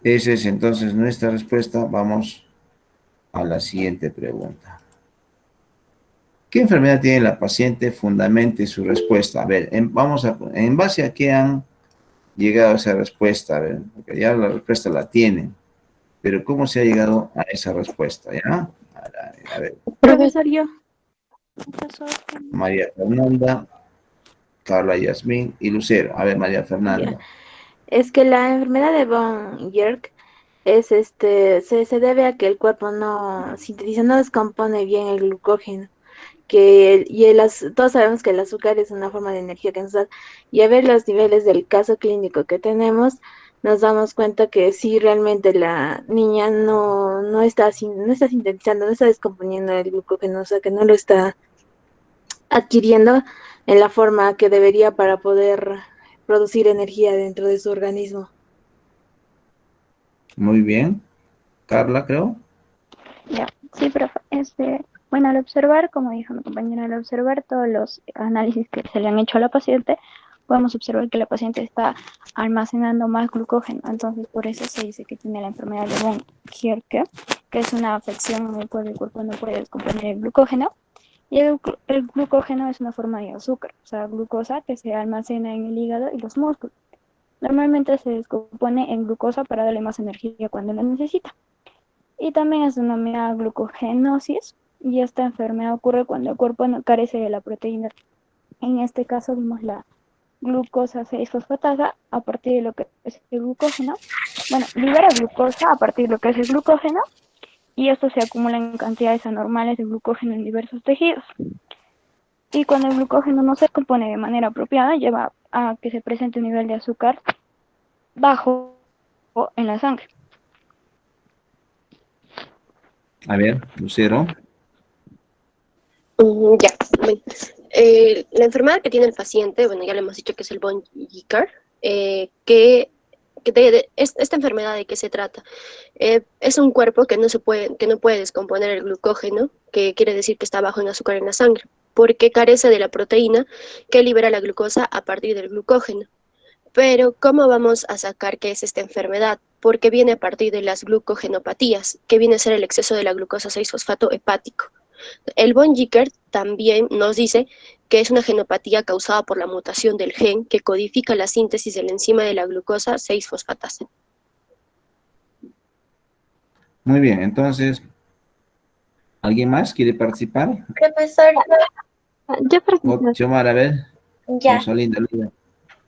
Esa es entonces nuestra respuesta. Vamos a la siguiente pregunta. ¿Qué enfermedad tiene la paciente? Fundamente su respuesta. A ver, en base a qué han llegado a esa respuesta? A ver, porque ya la respuesta la tienen, pero ¿cómo se ha llegado a esa respuesta? ¿Ya? A ver, Profesor, yo. María Fernanda, Carla Yasmín y Lucero. A ver, María Ya. Fernanda. Es que la enfermedad de von Yerk es se debe a que el cuerpo no sintetiza, no descompone bien el glucógeno, todos sabemos que el azúcar es una forma de energía que nos da, y a ver los niveles del caso clínico que tenemos, nos damos cuenta que sí, realmente la niña no está sintetizando, no está descomponiendo el glucógeno, o sea que no lo está adquiriendo en la forma que debería para poder producir energía dentro de su organismo. Muy bien. Carla, creo. Ya, sí, profe. Bueno, al observar, como dijo mi compañera, al observar todos los análisis que se le han hecho a la paciente, podemos observar que la paciente está almacenando más glucógeno. Entonces, por eso se dice que tiene la enfermedad de von Gierke, que es una afección en la cual el cuerpo no puede descomponer el glucógeno. Y el glucógeno es una forma de azúcar, o sea, glucosa que se almacena en el hígado y los músculos. Normalmente se descompone en glucosa para darle más energía cuando la necesita. Y también es denominada glucogenosis, y esta enfermedad ocurre cuando el cuerpo no carece de la proteína. En este caso vimos la glucosa 6-fosfatasa a partir de lo que es el glucógeno. Bueno, libera glucosa a partir de lo que es el glucógeno, y esto se acumula en cantidades anormales de glucógeno en diversos tejidos. Y cuando el glucógeno no se compone de manera apropiada, lleva a que se presente un nivel de azúcar bajo en la sangre. A ver, Lucero. Ya, bueno. La enfermedad que tiene el paciente, bueno, ya le hemos dicho que es el von Hickert, esta enfermedad de qué se trata. Es un cuerpo que no puede descomponer el glucógeno, que quiere decir que está bajo en azúcar en la sangre, porque carece de la proteína que libera la glucosa a partir del glucógeno. Pero, ¿cómo vamos a sacar qué es esta enfermedad? Porque viene a partir de las glucogenopatías, que viene a ser el exceso de la glucosa 6-fosfato hepático. El von Hickert también nos dice que es una genopatía causada por la mutación del gen que codifica la síntesis de la enzima de la glucosa 6-fosfatasa. Muy bien, entonces, ¿alguien más quiere participar? Profesor, Yo, profesor, Xiomara, a ver. ya, Rosalinda, Lina.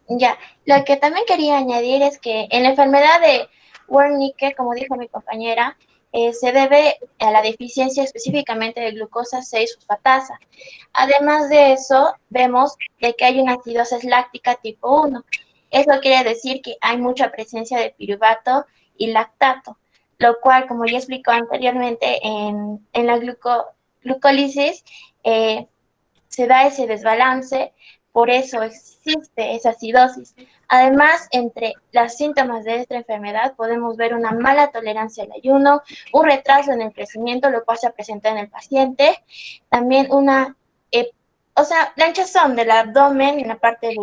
ya. Lo que también quería añadir es que en la enfermedad de Wernicke, como dijo mi compañera, se debe a la deficiencia específicamente de glucosa 6-fosfatasa. Además de eso, vemos de que hay una acidosis láctica tipo 1. Eso quiere decir que hay mucha presencia de piruvato y lactato, lo cual, como ya explicó anteriormente, en la glucólisis se da ese desbalance, por eso existe esa acidosis. Además, entre los síntomas de esta enfermedad podemos ver una mala tolerancia al ayuno, un retraso en el crecimiento, lo cual se presenta en el paciente, también la hinchazón del abdomen en la parte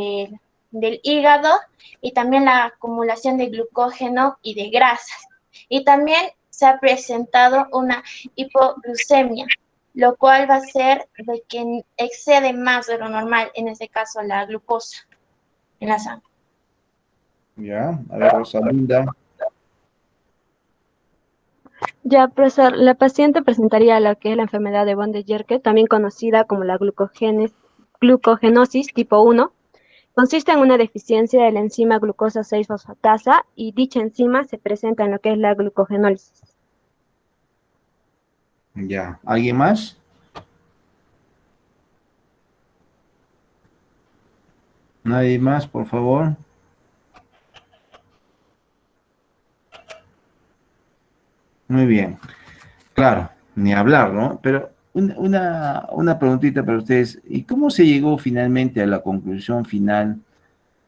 del hígado, y también la acumulación de glucógeno y de grasas. Y también se ha presentado una hipoglucemia, lo cual va a ser de que excede más de lo normal, en este caso la glucosa en la sangre. Ya, a ver, Rosalinda. ya, profesor, la paciente presentaría lo que es la enfermedad de von Hickert, también conocida como la glucogenosis tipo 1. Consiste en una deficiencia de la enzima glucosa 6-fosfatasa, y dicha enzima se presenta en lo que es la glucogenólisis. Ya, ¿alguien más? ¿Nadie más, por favor? Muy bien. Claro, ni hablar, ¿no? Pero una preguntita para ustedes. ¿Y cómo se llegó finalmente a la conclusión final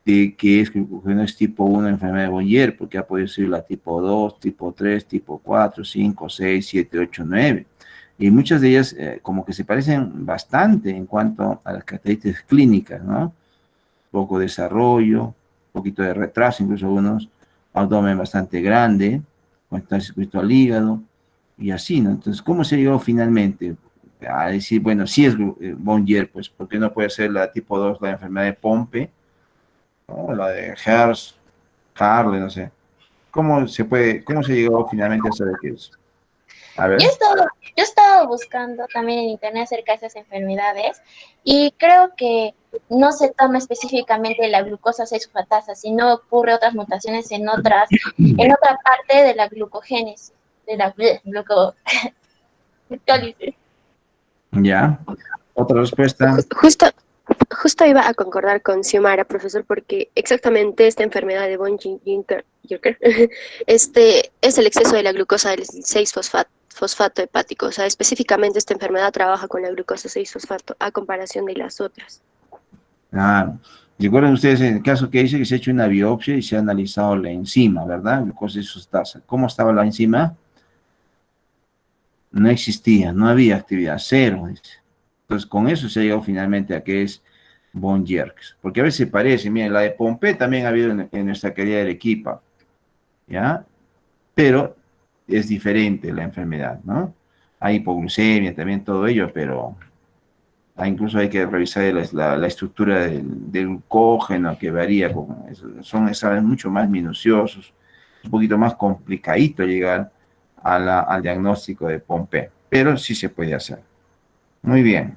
de que es glucogenosis tipo 1 enfermedad de Bonnier? Porque ha podido ser la tipo 2, tipo 3, tipo 4, 5, 6, 7, 8, 9. Y muchas de ellas como que se parecen bastante en cuanto a las características clínicas, ¿no? Poco desarrollo, un poquito de retraso, incluso algunos abdomen bastante grande, cuando circuito al hígado, y así, ¿no? Entonces, ¿cómo se llegó finalmente a decir, bueno, sí es Bonnier, pues, ¿por qué no puede ser la tipo 2, la enfermedad de Pompe, ¿no? La de Hertz, Harley, no sé. ¿Cómo se llegó finalmente a saber qué es? A ver. Yo he estado buscando también en internet acerca de esas enfermedades y creo que no se toma específicamente la glucosa 6-fosfatasa, sino ocurre otras mutaciones en otra parte de la glucogénesis, de la glucogénesis. Ya. Otra respuesta. Justo iba a concordar con Xiomara, profesor, porque exactamente esta enfermedad de von Ginker es el exceso de la glucosa del 6-fosfato hepático. O sea, específicamente esta enfermedad trabaja con la glucosa 6-fosfato a comparación de las otras. Claro. Recuerden ustedes en el caso que dice que se ha hecho una biopsia y se ha analizado la enzima, ¿verdad? Glucosa isostasa. ¿Cómo estaba la enzima? No existía, no había actividad, cero, dice. Entonces, con eso se ha llegado finalmente a que es von Jerks. Porque a veces se parece, miren, la de Pompe también ha habido en nuestra querida Arequipa, ¿ya? Pero es diferente la enfermedad, ¿no? Hay hipoglucemia también, todo ello, pero incluso hay que revisar la estructura del glucógeno que varía, son exámenes mucho más minuciosos, un poquito más complicadito llegar al diagnóstico de Pompe, pero sí se puede hacer. Muy bien.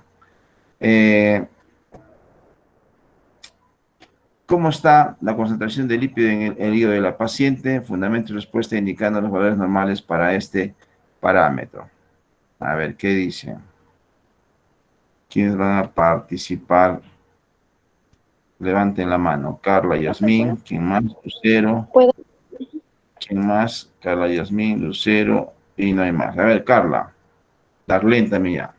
¿Cómo está la concentración de lípido en el hígado de la paciente? Fundamento y respuesta indicando los valores normales para este parámetro. A ver, ¿qué dice? ¿Quiénes van a participar? Levanten la mano. Carla, Yasmín, ¿quién más? Lucero. ¿Puedo? ¿Quién más? Carla, Yasmín, Lucero, y no hay más. A ver, Carla. Darlene también ya.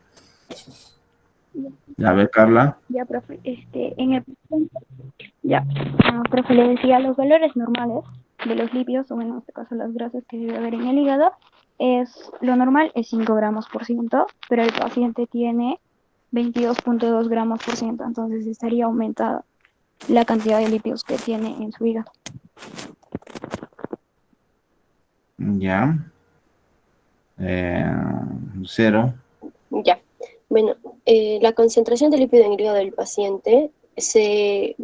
A ver, Carla. Ya, profe, en el ya, profe, le decía, los valores normales de los lípidos, o bueno, en este caso las grasas que debe haber en el hígado, lo normal es 5 gramos por ciento, pero el paciente tiene 22.2 gramos por ciento, entonces estaría aumentada la cantidad de lípidos que tiene en su hígado. Ya. Lucero. Ya. Bueno, la concentración de lípido en el hígado del paciente se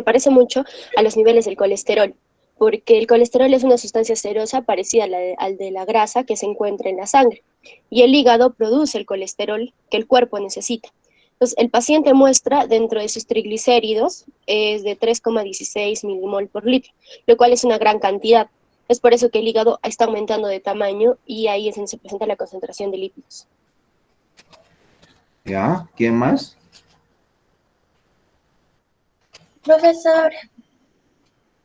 parece mucho a los niveles del colesterol, porque el colesterol es una sustancia serosa parecida al de la grasa que se encuentra en la sangre, y el hígado produce el colesterol que el cuerpo necesita. Entonces, el paciente muestra dentro de sus triglicéridos es de 3,16 milimol por litro, lo cual es una gran cantidad. Es por eso que el hígado está aumentando de tamaño y ahí es donde se presenta la concentración de lípidos. ¿Ya? ¿Quién más? Profesor,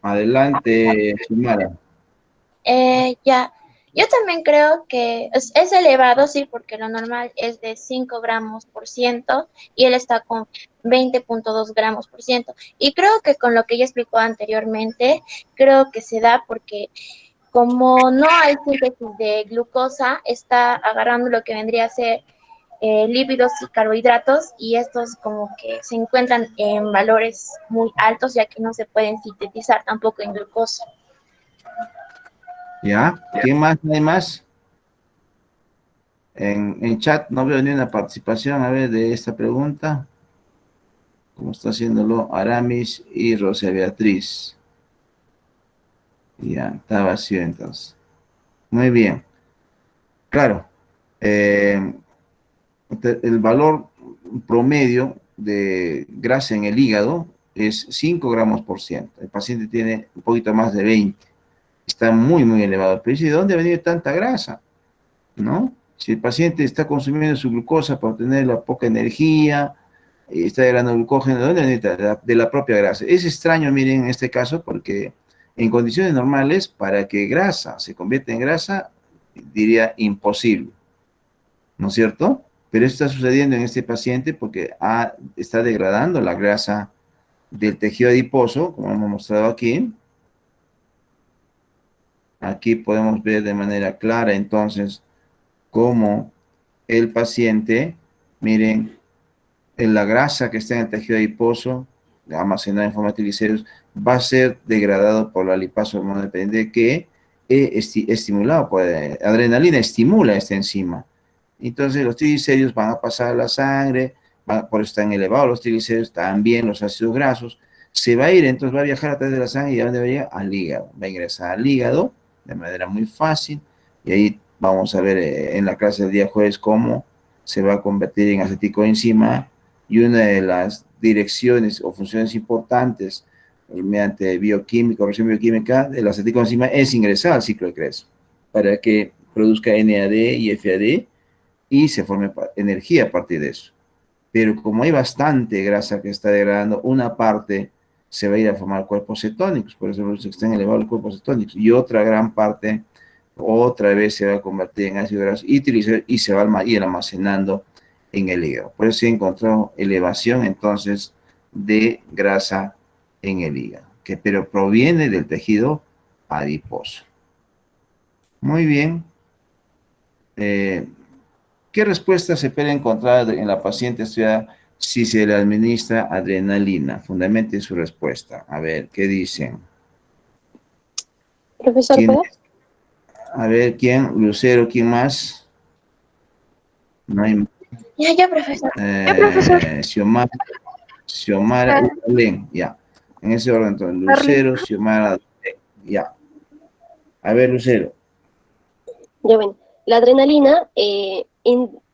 Adelante, Xiomara. ya, yo también creo que es elevado, sí, porque lo normal es de 5 gramos por ciento y él está con 20.2 gramos por ciento. Y creo que con lo que ella explicó anteriormente, creo que se da porque como no hay síntesis de glucosa, está agarrando lo que vendría a ser lípidos y carbohidratos, y estos como que se encuentran en valores muy altos, ya que no se pueden sintetizar tampoco en glucosa. ¿Ya? ¿Quién más? ¿No hay más? En chat no veo ni una participación, a ver, de esta pregunta. Como está haciéndolo Aramis y Rosa Beatriz. Ya, está vacío entonces. Muy bien. Claro. El valor promedio de grasa en el hígado es 5 gramos por ciento. El paciente tiene un poquito más de 20. Está muy, muy elevado. Pero dice, ¿de dónde ha venido tanta grasa? ¿No? Si el paciente está consumiendo su glucosa para obtener la poca energía, está generando glucógeno, ¿de dónde viene? De la propia grasa. Es extraño, miren, en este caso, porque en condiciones normales, para que grasa se convierta en grasa, diría imposible. ¿No es cierto? Pero esto está sucediendo en este paciente porque está degradando la grasa del tejido adiposo, como hemos mostrado aquí. Aquí podemos ver de manera clara entonces cómo el paciente, miren, la grasa que está en el tejido adiposo, almacenada en forma de triglicéridos, va a ser degradado por la lipasa hormonodependiente que estimulado por adrenalina, estimula esta enzima. Entonces los triglicéridos van a pasar a la sangre, por eso están elevados los triglicéridos, también los ácidos grasos, se va a ir, entonces va a viajar a través de la sangre y ¿a dónde va a llegar? Al hígado. Va a ingresar al hígado de manera muy fácil y ahí vamos a ver en la clase del día jueves cómo se va a convertir en aceticoenzima y una de las direcciones o funciones importantes mediante bioquímica, corrección bioquímica de la aceticoenzima es ingresar al ciclo de Krebs para que produzca NAD y FAD y se forme energía a partir de eso. Pero como hay bastante grasa que está degradando, una parte se va a ir a formar cuerpos cetónicos, por eso se están elevando los cuerpos cetónicos, y otra gran parte otra vez se va a convertir en ácido graso y se va a ir almacenando en el hígado. Por eso se encontró elevación entonces de grasa en el hígado, pero proviene del tejido adiposo. Muy bien. ¿Qué respuesta se puede encontrar en la paciente estudiada si se le administra adrenalina? Fundamente su respuesta. A ver, ¿qué dicen? Profesor, ¿puedo? A ver, ¿quién? Lucero, ¿quién más? No hay. Ya, profesor. Xiomara, Len, ya. En ese orden, entonces, Lucero, Xiomara, ya. A ver, Lucero. Ya ven, la adrenalina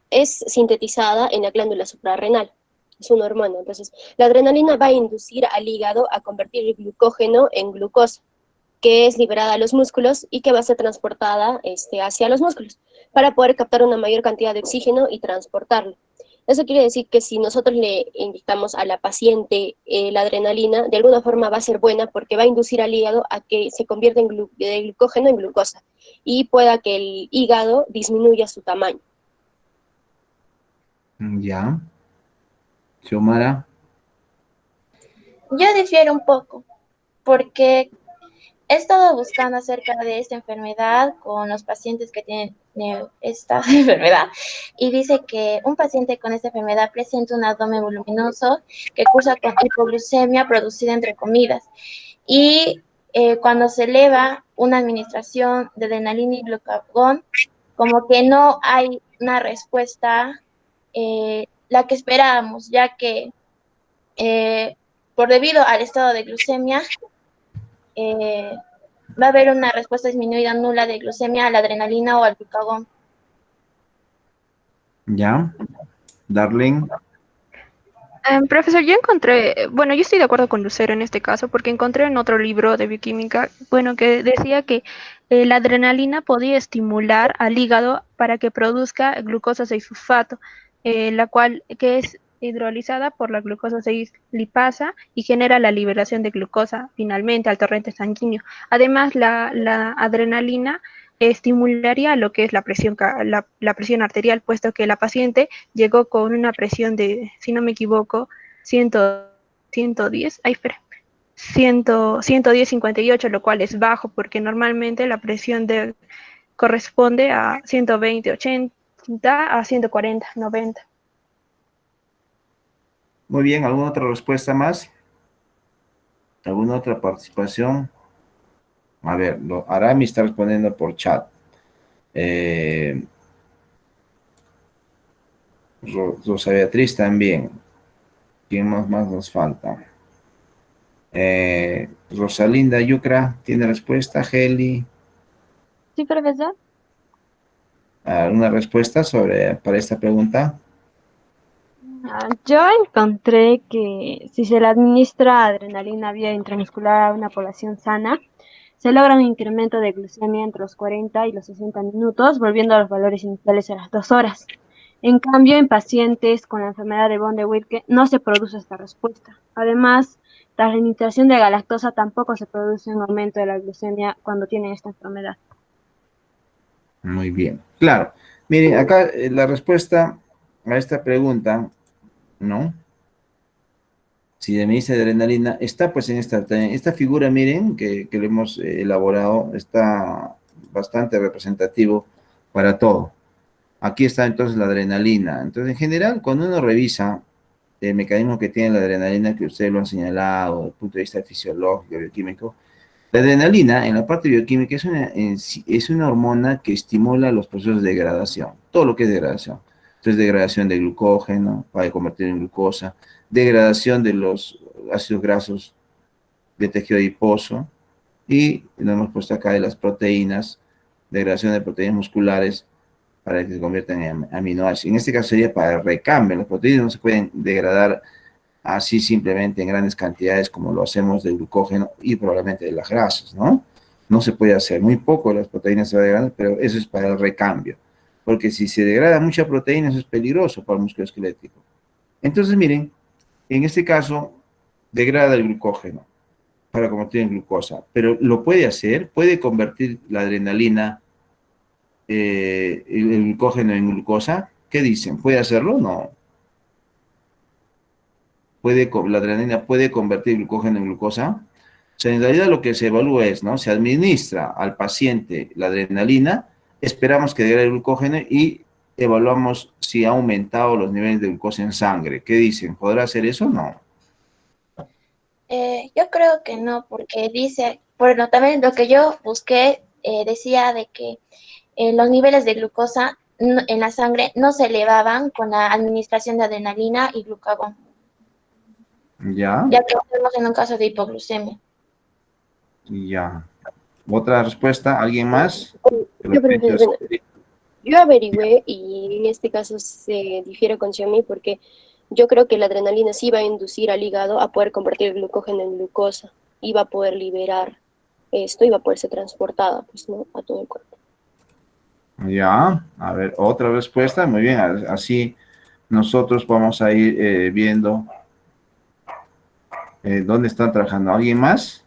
es sintetizada en la glándula suprarrenal, es una hormona. Entonces, la adrenalina va a inducir al hígado a convertir el glucógeno en glucosa, que es liberada a los músculos y que va a ser transportada hacia los músculos para poder captar una mayor cantidad de oxígeno y transportarlo. Eso quiere decir que si nosotros le inyectamos a la paciente la adrenalina, de alguna forma va a ser buena porque va a inducir al hígado a que se convierta de glucógeno en glucosa y pueda que el hígado disminuya su tamaño. Ya. Xiomara. Yo difiero un poco, porque he estado buscando acerca de esta enfermedad con los pacientes que tienen esta enfermedad y dice que un paciente con esta enfermedad presenta un abdomen voluminoso que cursa con hipoglucemia producida entre comidas y cuando se eleva una administración de adrenalina y glucagón, como que no hay una respuesta la que esperábamos, ya que por debido al estado de glucemia, va a haber una respuesta disminuida nula de glucemia a la adrenalina o al glucagón. Ya. Darlene. Profesor, yo encontré, bueno, yo estoy de acuerdo con Lucero en este caso, porque encontré en otro libro de bioquímica, bueno, que decía que la adrenalina podía estimular al hígado para que produzca glucosa 6-fosfato, la cual que es hidrolizada por la glucosa 6 lipasa y genera la liberación de glucosa finalmente al torrente sanguíneo. Además, la adrenalina estimularía lo que es la presión, la presión arterial, puesto que la paciente llegó con una presión de, si no me equivoco, 110, 110/58, lo cual es bajo, porque normalmente la presión corresponde a 120/80 a 140/90. Muy bien, ¿alguna otra respuesta más? ¿Alguna otra participación? A ver, Arami está respondiendo por chat. Rosa Beatriz también. ¿Quién más nos falta? Rosalinda Yucra, ¿tiene respuesta? Heli. Sí, profesor. ¿Alguna respuesta para esta pregunta? Yo encontré que si se le administra adrenalina vía intramuscular a una población sana, se logra un incremento de glucemia entre los 40 y los 60 minutos, volviendo a los valores iniciales a las 2 horas. En cambio, en pacientes con la enfermedad de von der Wilke no se produce esta respuesta. Además, tras la iniciación de galactosa tampoco se produce un aumento de la glucemia cuando tienen esta enfermedad. Muy bien, claro. Miren, acá la respuesta a esta pregunta, ¿no? Si de administra de adrenalina, está pues en esta figura, miren, que lo hemos elaborado, está bastante representativo para todo. Aquí está entonces la adrenalina. Entonces, en general, cuando uno revisa el mecanismo que tiene la adrenalina, que ustedes lo han señalado desde el punto de vista fisiológico, bioquímico, la adrenalina en la parte bioquímica es una hormona que estimula los procesos de degradación, todo lo que es degradación. Entonces, degradación de glucógeno para convertir en glucosa, degradación de los ácidos grasos de tejido adiposo, y lo hemos puesto acá de las proteínas, degradación de proteínas musculares para que se conviertan en aminoácidos. En este caso sería para el recambio. Las proteínas no se pueden degradar así simplemente en grandes cantidades como lo hacemos del glucógeno y probablemente de las grasas, ¿no? No se puede hacer, muy poco las proteínas se van a degradar, pero eso es para el recambio. Porque si se degrada mucha proteína, eso es peligroso para el músculo esquelético. Entonces, miren, en este caso, degrada el glucógeno para convertir en glucosa, pero lo puede hacer, puede convertir la adrenalina, el glucógeno en glucosa. ¿Qué dicen? ¿Puede hacerlo? No. La adrenalina puede convertir el glucógeno en glucosa. O sea, en realidad lo que se evalúa es, ¿no? Se administra al paciente la adrenalina, esperamos que degrade el glucógeno y evaluamos si ha aumentado los niveles de glucosa en sangre. ¿Qué dicen? ¿Podrá hacer eso? No. Yo creo que no, porque dice, bueno, también lo que yo busqué decía de que los niveles de glucosa en la sangre no se elevaban con la administración de adrenalina y glucagón, ¿Ya? ya que estamos en un caso de hipoglucemia. Ya. ¿Otra respuesta? ¿Alguien más? Yo, profesor, bueno, yo averigüé y en este caso se difiere con Xiaomi porque yo creo que la adrenalina sí va a inducir al hígado a poder convertir el glucógeno en glucosa y va a poder liberar esto y va a poder ser transportada, pues, ¿no? A todo el cuerpo. Ya, a ver, otra respuesta. Muy bien, así nosotros vamos a ir viendo dónde están trabajando. ¿Alguien más?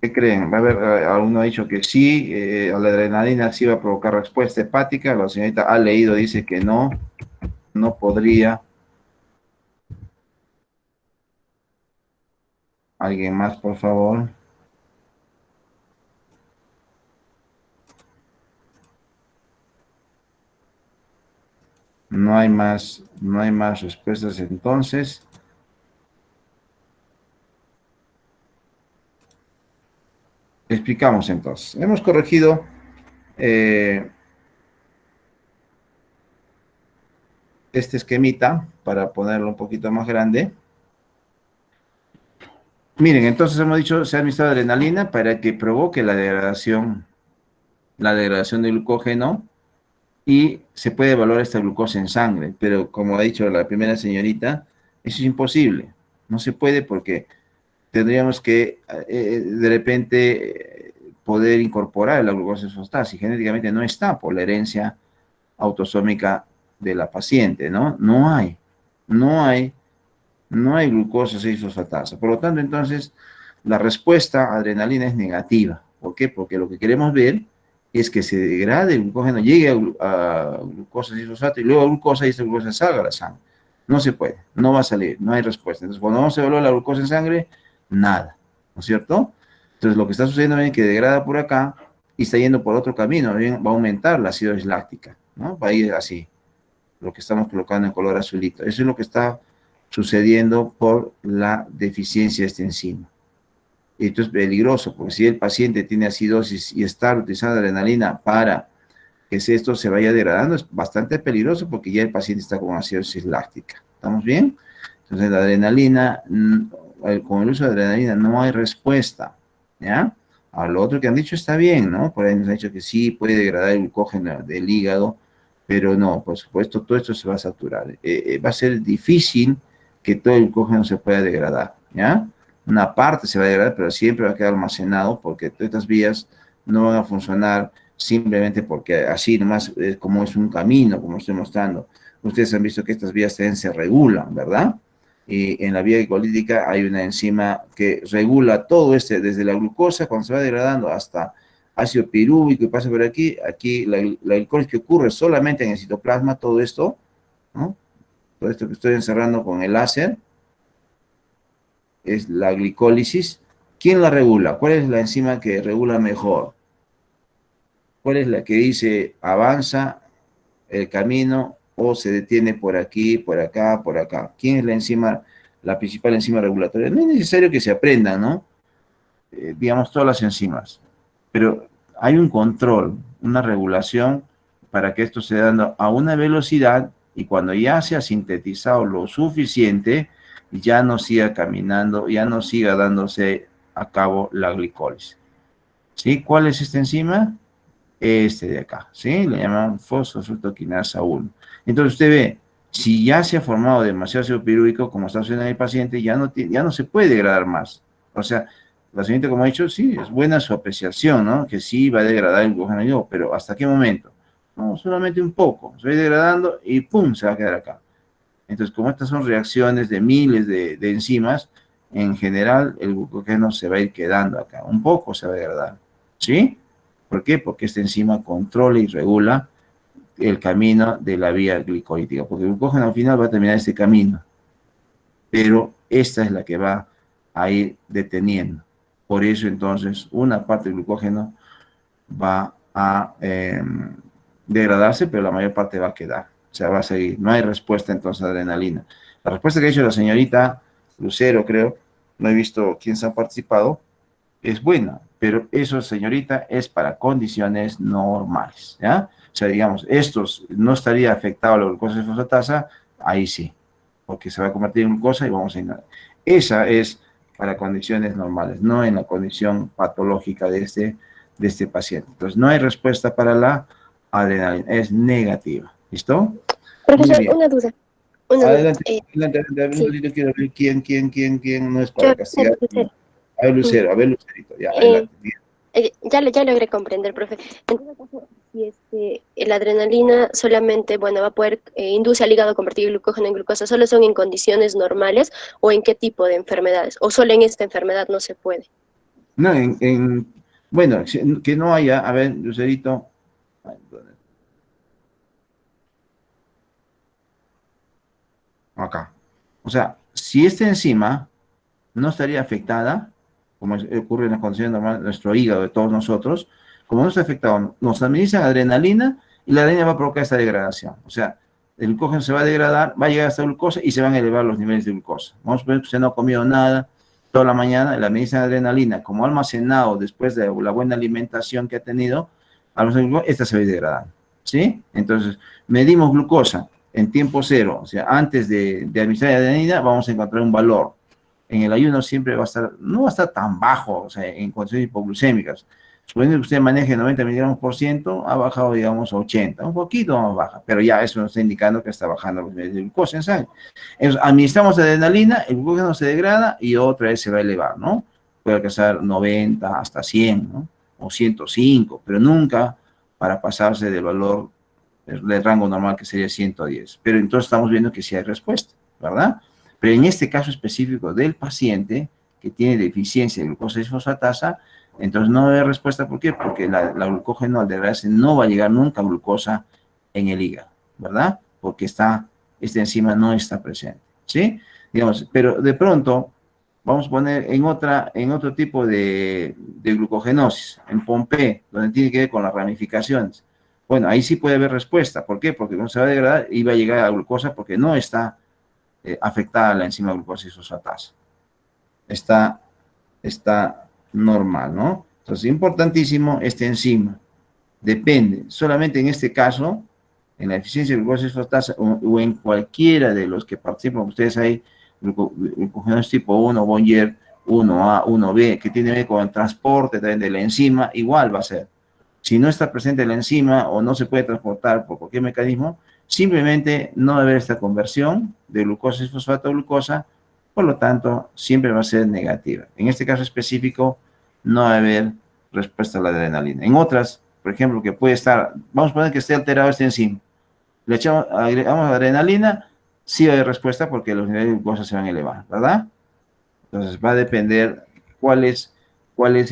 ¿Qué creen? Va a haber, alguno ha dicho que sí, la adrenalina sí va a provocar respuesta hepática. La señorita ha leído, dice que no, no podría. ¿Alguien más, por favor? No hay más respuestas entonces. Explicamos entonces. Hemos corregido este esquemita para ponerlo un poquito más grande. Miren, entonces hemos dicho, se ha administrado adrenalina para que provoque la degradación del glucógeno y se puede evaluar esta glucosa en sangre, pero como ha dicho la primera señorita, eso es imposible. No se puede porque tendríamos que de repente poder incorporar la glucosa fosfatasa y genéticamente no está por la herencia autosómica de la paciente, ¿no? No hay glucosa 6-fosfatasa. Por lo tanto, entonces, la respuesta a adrenalina es negativa. ¿Por qué? Porque lo que queremos ver es que se degrade el glucógeno, llegue a glucosa 6-fosfato y luego a glucosa y esta glucosa salga a la sangre. No se puede, no va a salir, no hay respuesta. Entonces, cuando vamos a evaluar la glucosa en sangre, nada, ¿no es cierto? Entonces, lo que está sucediendo es que degrada por acá y está yendo por otro camino, va a aumentar la acidosis láctica, ¿no? Va a ir así, lo que estamos colocando en color azulito. Eso es lo que está sucediendo por la deficiencia de esta enzima. Y esto es peligroso, porque si el paciente tiene acidosis y está utilizando adrenalina para que esto se vaya degradando, es bastante peligroso porque ya el paciente está con acidosis láctica. ¿Estamos bien? Entonces, la adrenalina, con el uso de adrenalina no hay respuesta, ¿ya? A lo otro que han dicho está bien, ¿no? Por ahí nos han dicho que sí puede degradar el glucógeno del hígado, pero no, por supuesto, todo esto se va a saturar. Va a ser difícil que todo el glucógeno se pueda degradar, ¿ya? Una parte se va a degradar, pero siempre va a quedar almacenado porque todas estas vías no van a funcionar simplemente porque así nomás como es un camino, como estoy mostrando. Ustedes han visto que estas vías también se regulan, ¿verdad? Y en la vía glicolítica hay una enzima que regula todo desde la glucosa, cuando se va degradando, hasta ácido pirúvico y pasa por aquí. Aquí la glicólisis que ocurre solamente en el citoplasma, todo esto, ¿no? Todo esto que estoy encerrando con el láser, es la glicólisis. ¿Quién la regula? ¿Cuál es la enzima que regula mejor? ¿Cuál es la que dice avanza el camino o se detiene por aquí, por acá, por acá? ¿Quién es la enzima, la principal enzima regulatoria? No es necesario que se aprendan, ¿no? Digamos, todas las enzimas. Pero hay un control, una regulación para que esto se dando a una velocidad y cuando ya se ha sintetizado lo suficiente, ya no siga caminando, ya no siga dándose a cabo la glicólisis. ¿Sí? ¿Cuál es esta enzima? Este de acá, ¿sí? Le llaman fosfofructoquinasa 1. Entonces usted ve, si ya se ha formado demasiado ácido pirúvico, como está sucediendo en el paciente, ya no se puede degradar más. O sea, la señorita, como ha dicho, sí, es buena su apreciación, ¿no? Que sí va a degradar el glucógeno, pero ¿hasta qué momento? No, solamente un poco, se va degradando y ¡pum! Se va a quedar acá. Entonces, como estas son reacciones de miles de enzimas, en general el glucógeno se va a ir quedando acá, un poco se va a degradar, ¿sí? ¿Por qué? Porque esta enzima controla y regula el camino de la vía glicolítica, porque el glucógeno al final va a terminar este camino, pero esta es la que va a ir deteniendo. Por eso entonces una parte del glucógeno va a degradarse, pero la mayor parte va a quedar. O sea, va a seguir. No hay respuesta entonces a adrenalina. La respuesta que ha hecho la señorita Lucero, creo, no he visto quiénes han participado, es buena, pero eso, señorita, es para condiciones normales, ¿ya? O sea, digamos, estos no estaría afectado a la glucosa fosfatasa, ahí sí, porque se va a convertir en glucosa y vamos a ignorar. Esa es para condiciones normales, no en la condición patológica de este paciente. Entonces, no hay respuesta para la adrenalina, es negativa. ¿Listo? Muy Profesor, bien. una duda. Adelante, Sí, un ratito quiero ver quién, no es yo, para castigar. Lucero. A ver, Lucerito, ya, adelante. Ya logré comprender, profe. En todo caso, si la adrenalina solamente, bueno, va a poder, induce al hígado a convertir glucógeno en glucosa, ¿solo son en condiciones normales o en qué tipo de enfermedades? ¿O solo en esta enfermedad no se puede? No, bueno, que no haya, a ver, Lucerito. Acá. O sea, si esta enzima no estaría afectada, como ocurre en las condiciones normales de nuestro hígado, de todos nosotros, como no está afectado, nos administran adrenalina y la adrenalina va a provocar esta degradación. O sea, el glucógeno se va a degradar, va a llegar hasta glucosa y se van a elevar los niveles de glucosa. Vamos a ver que usted no ha comido nada toda la mañana, la administran adrenalina, como almacenado después de la buena alimentación que ha tenido, esta se va a ir degradando. ¿Sí? Entonces, medimos glucosa en tiempo cero, o sea, antes de administrar adrenalina, vamos a encontrar un valor. En el ayuno siempre va a estar, no va a estar tan bajo, o sea, en condiciones hipoglucémicas. Suponiendo que usted maneje 90 miligramos por ciento, ha bajado, digamos, a 80, un poquito más baja, pero ya eso nos está indicando que está bajando los niveles de glucosa en sangre. Entonces, administramos adrenalina, el glucógeno se degrada y otra vez se va a elevar, ¿no? Puede alcanzar 90 hasta 100, ¿no? O 105, pero nunca para pasarse del valor del rango normal que sería 110. Pero entonces estamos viendo que sí hay respuesta, ¿verdad? Pero en este caso específico del paciente que tiene deficiencia de glucosa fosfatasa, entonces no hay respuesta. ¿Por qué? Porque la glucógeno al degradarse no va a llegar nunca a glucosa en el hígado, ¿verdad? Porque esta enzima no está presente, ¿sí? Digamos, pero de pronto vamos a poner en otro tipo de glucogenosis, en Pompe, donde tiene que ver con las ramificaciones. Bueno, ahí sí puede haber respuesta. ¿Por qué? Porque no se va a degradar y va a llegar a glucosa porque no está afectada la enzima glucosa fosfatasa. Está normal, ¿no? Entonces, importantísimo esta enzima. Depende, solamente en este caso, en la eficiencia de glucosa fosfatasa o en cualquiera de los que participan ustedes ahí, glucogenosis tipo 1, Bonnier 1A, 1B, que tiene que ver con el transporte también de la enzima, igual va a ser. Si no está presente la enzima o no se puede transportar por cualquier mecanismo, simplemente no va a haber esta conversión de glucosa y fosfato a glucosa, por lo tanto, siempre va a ser negativa. En este caso específico, no va a haber respuesta a la adrenalina. En otras, por ejemplo, que puede estar, vamos a poner que esté alterado este enzima, agregamos adrenalina, sí va a haber respuesta porque los niveles de glucosa se van a elevar, ¿verdad? Entonces, va a depender cuál es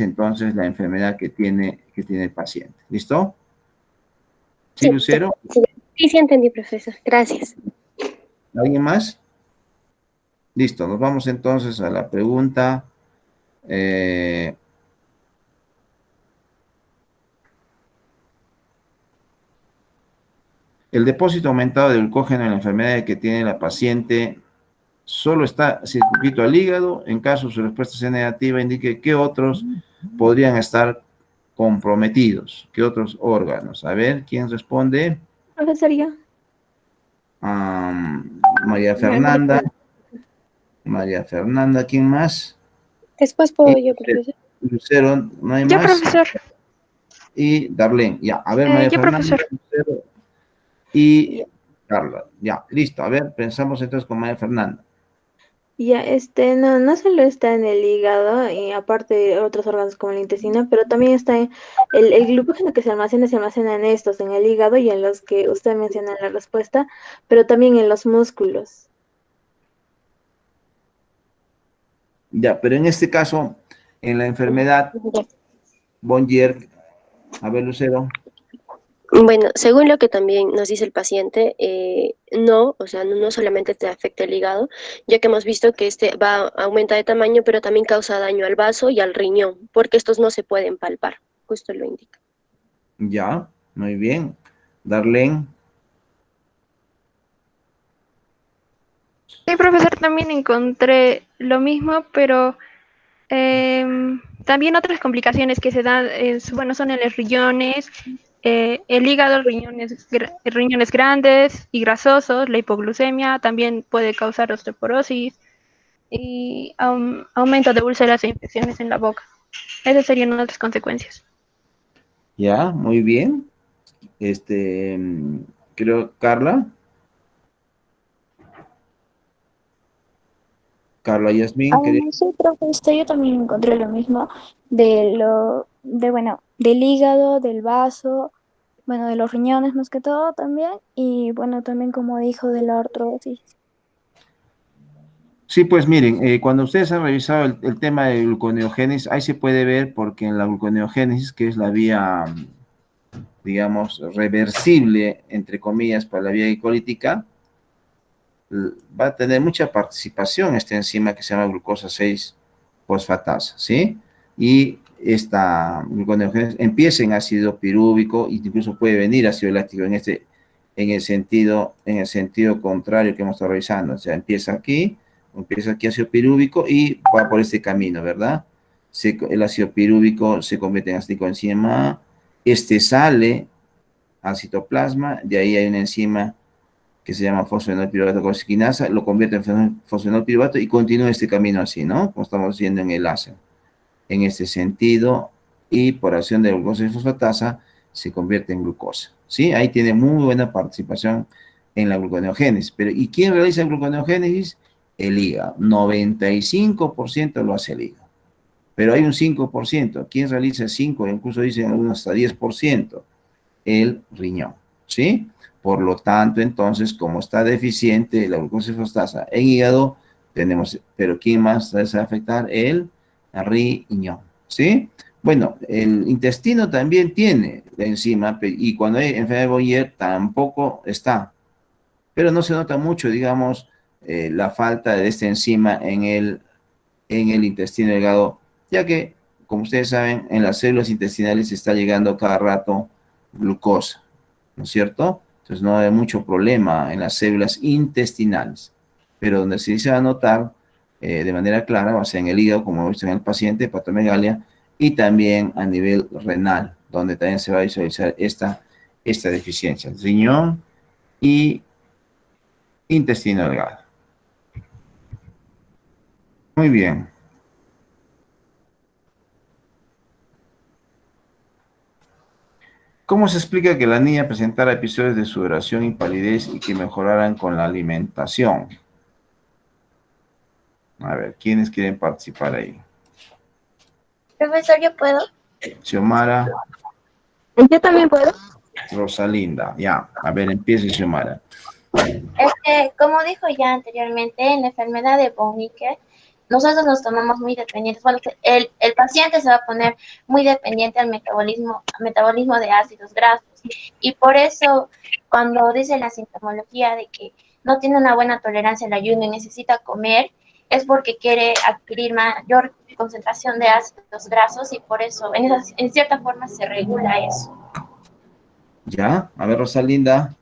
entonces la enfermedad que tiene el paciente. ¿Listo? ¿Sí, Lucero? Sí, entendí, profesor. Gracias. ¿Alguien más? Listo, nos vamos entonces a la pregunta. El depósito aumentado de glucógeno en la enfermedad que tiene la paciente solo está circunscrito al hígado. En caso su respuesta sea negativa, indique qué otros podrían estar comprometidos, qué otros órganos. A ver, ¿quién responde? Profesor, yo. María Fernanda. María Fernanda, ¿quién más? Después puedo yo, profesor. Lucero, ¿no hay Yo, más? profesor. Y Darlene, ya. A ver, María Yo, Fernanda, profesor. Lucero y Carla. Ya, listo. A ver, pensamos entonces con María Fernanda. Ya, no, no solo está en el hígado, y aparte de otros órganos como el intestino, pero también está en el glucógeno que se almacena en estos, en el hígado y en los que usted menciona en la respuesta, pero también en los músculos. Ya, pero en este caso, en la enfermedad Bonnier, a ver, Lucero. Bueno, según lo que también nos dice el paciente, no, o sea, no solamente te afecta el hígado, ya que hemos visto que aumenta de tamaño, pero también causa daño al vaso y al riñón, porque estos no se pueden palpar, justo lo indica. Ya, muy bien. Darlene. Sí, profesor, también encontré lo mismo, pero también otras complicaciones que se dan, bueno, son en los riñones, el hígado, riñones grandes y grasosos, la hipoglucemia también puede causar osteoporosis y aumento de úlceras e infecciones en la boca. Esas serían otras consecuencias. Ya, muy bien. Creo, Carla. Carla Yasmín, quería. Sí, profe, yo también encontré lo mismo bueno, del hígado, del vaso, bueno, de los riñones más que todo también, y bueno, también como dijo de la artrosis. Sí, pues miren, cuando ustedes han revisado el tema de gluconeogénesis, ahí se puede ver porque en la gluconeogénesis, que es la vía, digamos, reversible, entre comillas, para la vía glicolítica, va a tener mucha participación esta enzima que se llama glucosa 6-fosfatasa, ¿sí? Y esta gluconeogénesis empieza en ácido pirúvico, e incluso puede venir ácido láctico en el sentido contrario que hemos estado revisando. O sea, empieza aquí ácido pirúvico y va por este camino, ¿verdad? El ácido pirúvico se convierte en ácido enzima A, sale al citoplasma, de ahí hay una enzima que se llama fosfenolpiruvato corsiquinasa, lo convierte en fosfenolpiruvato y continúa este camino así, ¿no? Como estamos viendo en el láser. En este sentido, y por acción de glucosa y fosfatasa, se convierte en glucosa, ¿sí? Ahí tiene muy buena participación en la gluconeogénesis. Pero, ¿y quién realiza gluconeogénesis? El hígado. 95% lo hace el hígado. Pero hay un 5%. ¿Quién realiza el 5%? Incluso dicen algunos hasta 10%. El riñón, ¿sí? Por lo tanto, entonces, como está deficiente la glucosa y fosfatasa en hígado, tenemos, pero ¿quién más se va a afectar? El riñón, ¿sí? Bueno, el intestino también tiene la enzima, y cuando hay enfermedad de Bonnier tampoco está, pero no se nota mucho, digamos, la falta de esta enzima en el intestino delgado, ya que, como ustedes saben, en las células intestinales está llegando cada rato glucosa, ¿no es cierto? Entonces no hay mucho problema en las células intestinales, pero donde sí se va a notar de manera clara va a ser en el hígado, como hemos visto en el paciente, hepatomegalia, y también a nivel renal, donde también se va a visualizar esta deficiencia, riñón y intestino delgado. Muy bien. ¿Cómo se explica que la niña presentara episodios de sudoración y palidez y que mejoraran con la alimentación? A ver, ¿quiénes quieren participar ahí? Profesor, ¿yo puedo? Xiomara, Yo también puedo. Rosalinda, ya. A ver, empiece Xiomara. Como dijo ya anteriormente, en la enfermedad de Bonnier, nosotros nos tomamos muy dependientes. Bueno, el paciente se va a poner muy dependiente al metabolismo de ácidos grasos. Y por eso, cuando dice la sintomología de que no tiene una buena tolerancia al ayuno y necesita comer, es porque quiere adquirir mayor concentración de ácidos grasos y por eso, en cierta forma, se regula eso. Ya, a ver, Rosalinda.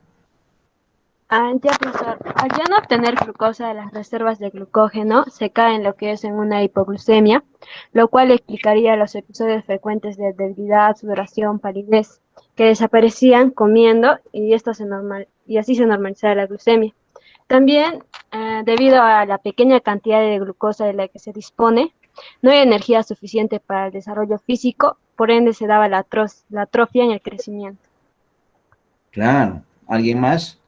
Ya, profesor. Al ya no obtener glucosa de las reservas de glucógeno, se cae en lo que es en una hipoglucemia, lo cual explicaría los episodios frecuentes de debilidad, sudoración, palidez, que desaparecían comiendo y así se normalizaba la glucemia. También debido a la pequeña cantidad de glucosa de la que se dispone, no hay energía suficiente para el desarrollo físico, por ende se daba la atrofia en el crecimiento. Claro. ¿Alguien más?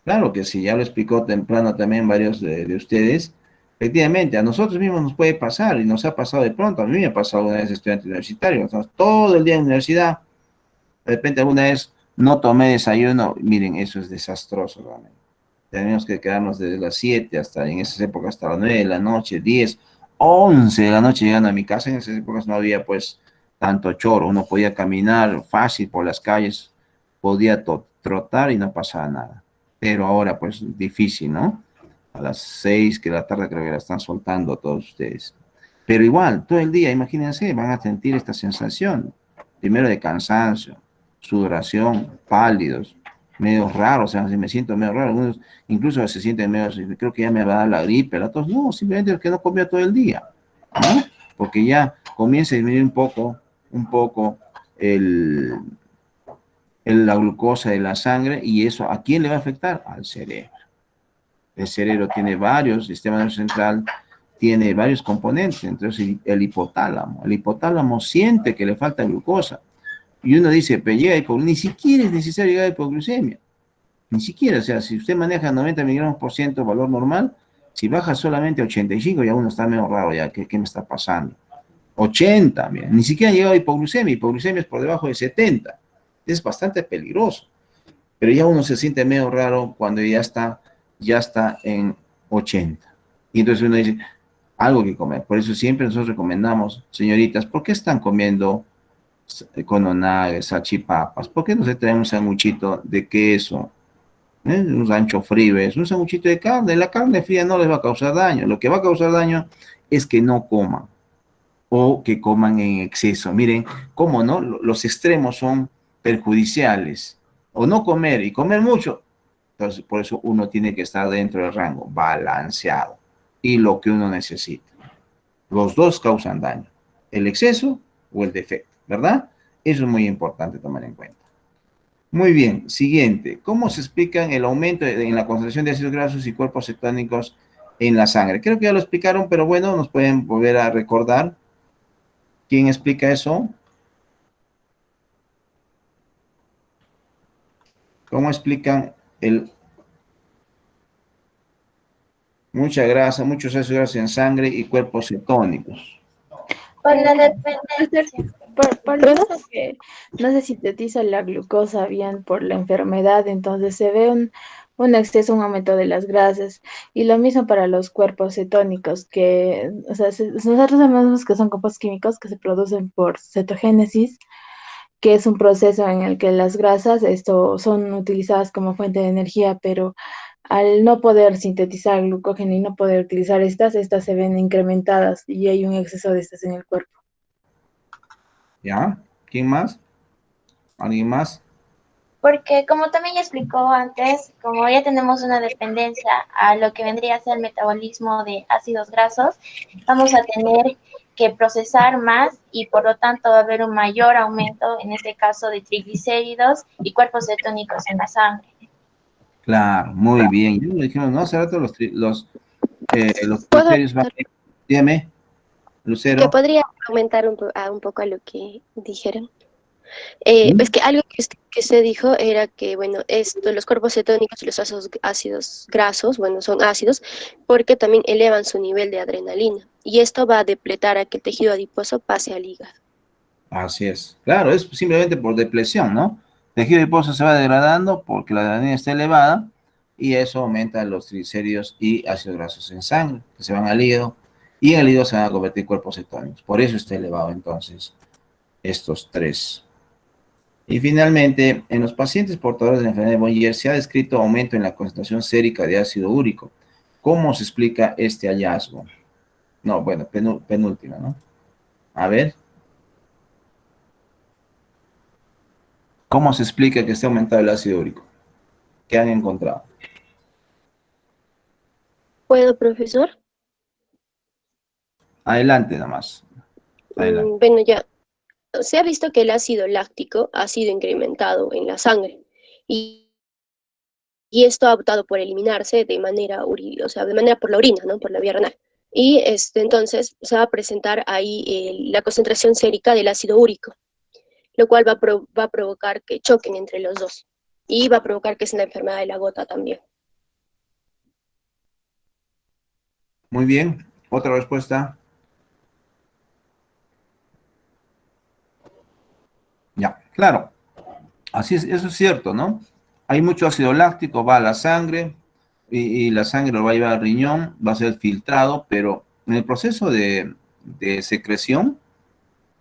Claro que sí, ya lo explicó temprano también varios de ustedes. Efectivamente, a nosotros mismos nos puede pasar y nos ha pasado de pronto. A mí me ha pasado una vez estudiante universitario, estamos todo el día en la universidad. De repente alguna vez no tomé desayuno. Miren, eso es desastroso realmente. Tenemos que quedarnos desde las 7 hasta, en esas épocas, hasta las 9 de la noche, 10, 11 de la noche llegando a mi casa. En esas épocas no había pues tanto choro, uno podía caminar fácil por las calles, podía trotar y no pasaba nada. Pero ahora pues difícil, ¿no? A las 6 de la tarde creo que la están soltando todos ustedes. Pero igual, todo el día, imagínense, van a sentir esta sensación, primero de cansancio, sudoración, pálidos, medio raros, o sea, si me siento medio raro, algunos incluso se sienten medio, creo que ya me va a dar la gripe, la tos, no, simplemente es que no comió todo el día, ¿no? Porque ya comienza a disminuir un poco la glucosa de la sangre, y eso, ¿a quién le va a afectar? Al cerebro. El cerebro tiene varios, el sistema nervioso central tiene varios componentes, entonces el hipotálamo. El hipotálamo siente que le falta glucosa. Y uno dice, pero llega a hipoglucemia. Ni siquiera es necesario llegar a hipoglucemia. Ni siquiera, o sea, si usted maneja 90 miligramos por ciento valor normal, si baja solamente a 85, ya uno está medio raro, ya, ¿qué me está pasando? 80, mira, ni siquiera ha llegado a hipoglucemia. Hipoglucemia es por debajo de 70. Es bastante peligroso. Pero ya uno se siente medio raro cuando ya está en 80. Y entonces uno dice, algo que comer. Por eso siempre nosotros recomendamos, señoritas, ¿por qué están comiendo cononagues, salchipapas? ¿Por qué no se trae un sanguchito de queso? Un ancho frives, un sanguchito de carne? La carne fría no les va a causar daño. Lo que va a causar daño es que no coman o que coman en exceso. Miren, cómo no, los extremos son perjudiciales. O no comer y comer mucho. Entonces, por eso uno tiene que estar dentro del rango, balanceado, y lo que uno necesita. Los dos causan daño, el exceso o el defecto, ¿verdad? Eso es muy importante tomar en cuenta. Muy bien, siguiente. ¿Cómo se explica el aumento en la concentración de ácidos grasos y cuerpos cetónicos en la sangre? Creo que ya lo explicaron, pero bueno, nos pueden volver a recordar. ¿Quién explica eso? ¿Cómo explican mucha grasa, muchos ácidos grasos en sangre y cuerpos cetónicos? Por la dependencia. Por eso que no se sintetiza la glucosa bien por la enfermedad, entonces se ve un exceso, un aumento de las grasas. Y lo mismo para los cuerpos cetónicos, que o sea, nosotros sabemos que son compuestos químicos que se producen por cetogénesis, que es un proceso en el que las grasas son utilizadas como fuente de energía, pero al no poder sintetizar glucógeno y no poder utilizar estas se ven incrementadas y hay un exceso de estas en el cuerpo. ¿Ya? ¿Quién más? ¿Alguien más? Porque como también ya explicó antes, como ya tenemos una dependencia a lo que vendría a ser el metabolismo de ácidos grasos, vamos a tener que procesar más y por lo tanto va a haber un mayor aumento, en este caso, de triglicéridos y cuerpos cetónicos en la sangre. Claro, muy bien. Ya lo dijimos, ¿no? Hace rato los ¿Puedo triglicéridos van. Dígame, Lucero. que podría comentar un poco a lo que dijeron? ¿Mm? Es que algo que usted dijo era que, bueno, los cuerpos cetónicos y los ácidos grasos, bueno, son ácidos porque también elevan su nivel de adrenalina y esto va a depletar a que el tejido adiposo pase al hígado. Así es. Claro, es simplemente por depresión, ¿no? El tejido adiposo se va degradando porque la adrenalina está elevada y eso aumenta los triglicéridos y ácidos grasos en sangre, que se van al hígado, y en el hígado se van a convertir en cuerpos cetónicos. Por eso está elevado entonces estos tres. Y finalmente, en los pacientes portadores de la enfermedad de Boyer se ha descrito aumento en la concentración sérica de ácido úrico. ¿Cómo se explica este hallazgo? No, bueno, penúltima, ¿no? A ver. ¿Cómo se explica que esté aumentado el ácido úrico? ¿Qué han encontrado? ¿Puedo, profesor? Adelante nomás. Adelante. Bueno, ya se ha visto que el ácido láctico ha sido incrementado en la sangre y y esto ha optado por eliminarse de manera, o sea, de manera por la orina, ¿no? Por la vía renal. Y entonces se va a presentar ahí la concentración sérica del ácido úrico, lo cual va a provocar que choquen entre los dos y va a provocar que es la enfermedad de la gota también. Muy bien. Otra respuesta. Ya, claro. Así es, eso es cierto, ¿no? Hay mucho ácido láctico, va a la sangre y la sangre lo va a llevar al riñón, va a ser filtrado, pero en el proceso de secreción,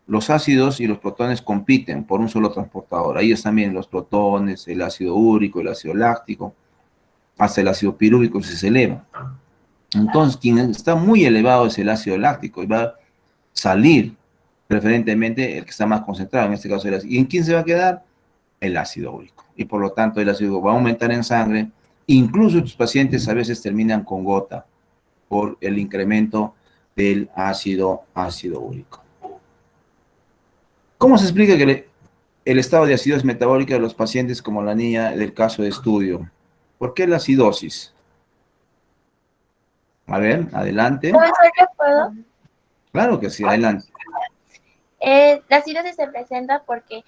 los ácidos y los protones compiten por un solo transportador. Ahí están bien los protones, el ácido úrico, el ácido láctico, hasta el ácido pirúvico si se eleva. Entonces, quien está muy elevado es el ácido láctico y va a salir preferentemente el que está más concentrado, en este caso el ácido. ¿Y en quién se va a quedar? El ácido úrico. Y por lo tanto, el ácido úrico va a aumentar en sangre. Incluso estos pacientes a veces terminan con gota por el incremento del ácido úrico. ¿Cómo se explica que el estado de acidosis metabólica de los pacientes como la niña del caso de estudio? ¿Por qué la acidosis? A ver, adelante. Profesor, ¿qué puedo? Claro que sí, adelante. La acidosis se presenta porque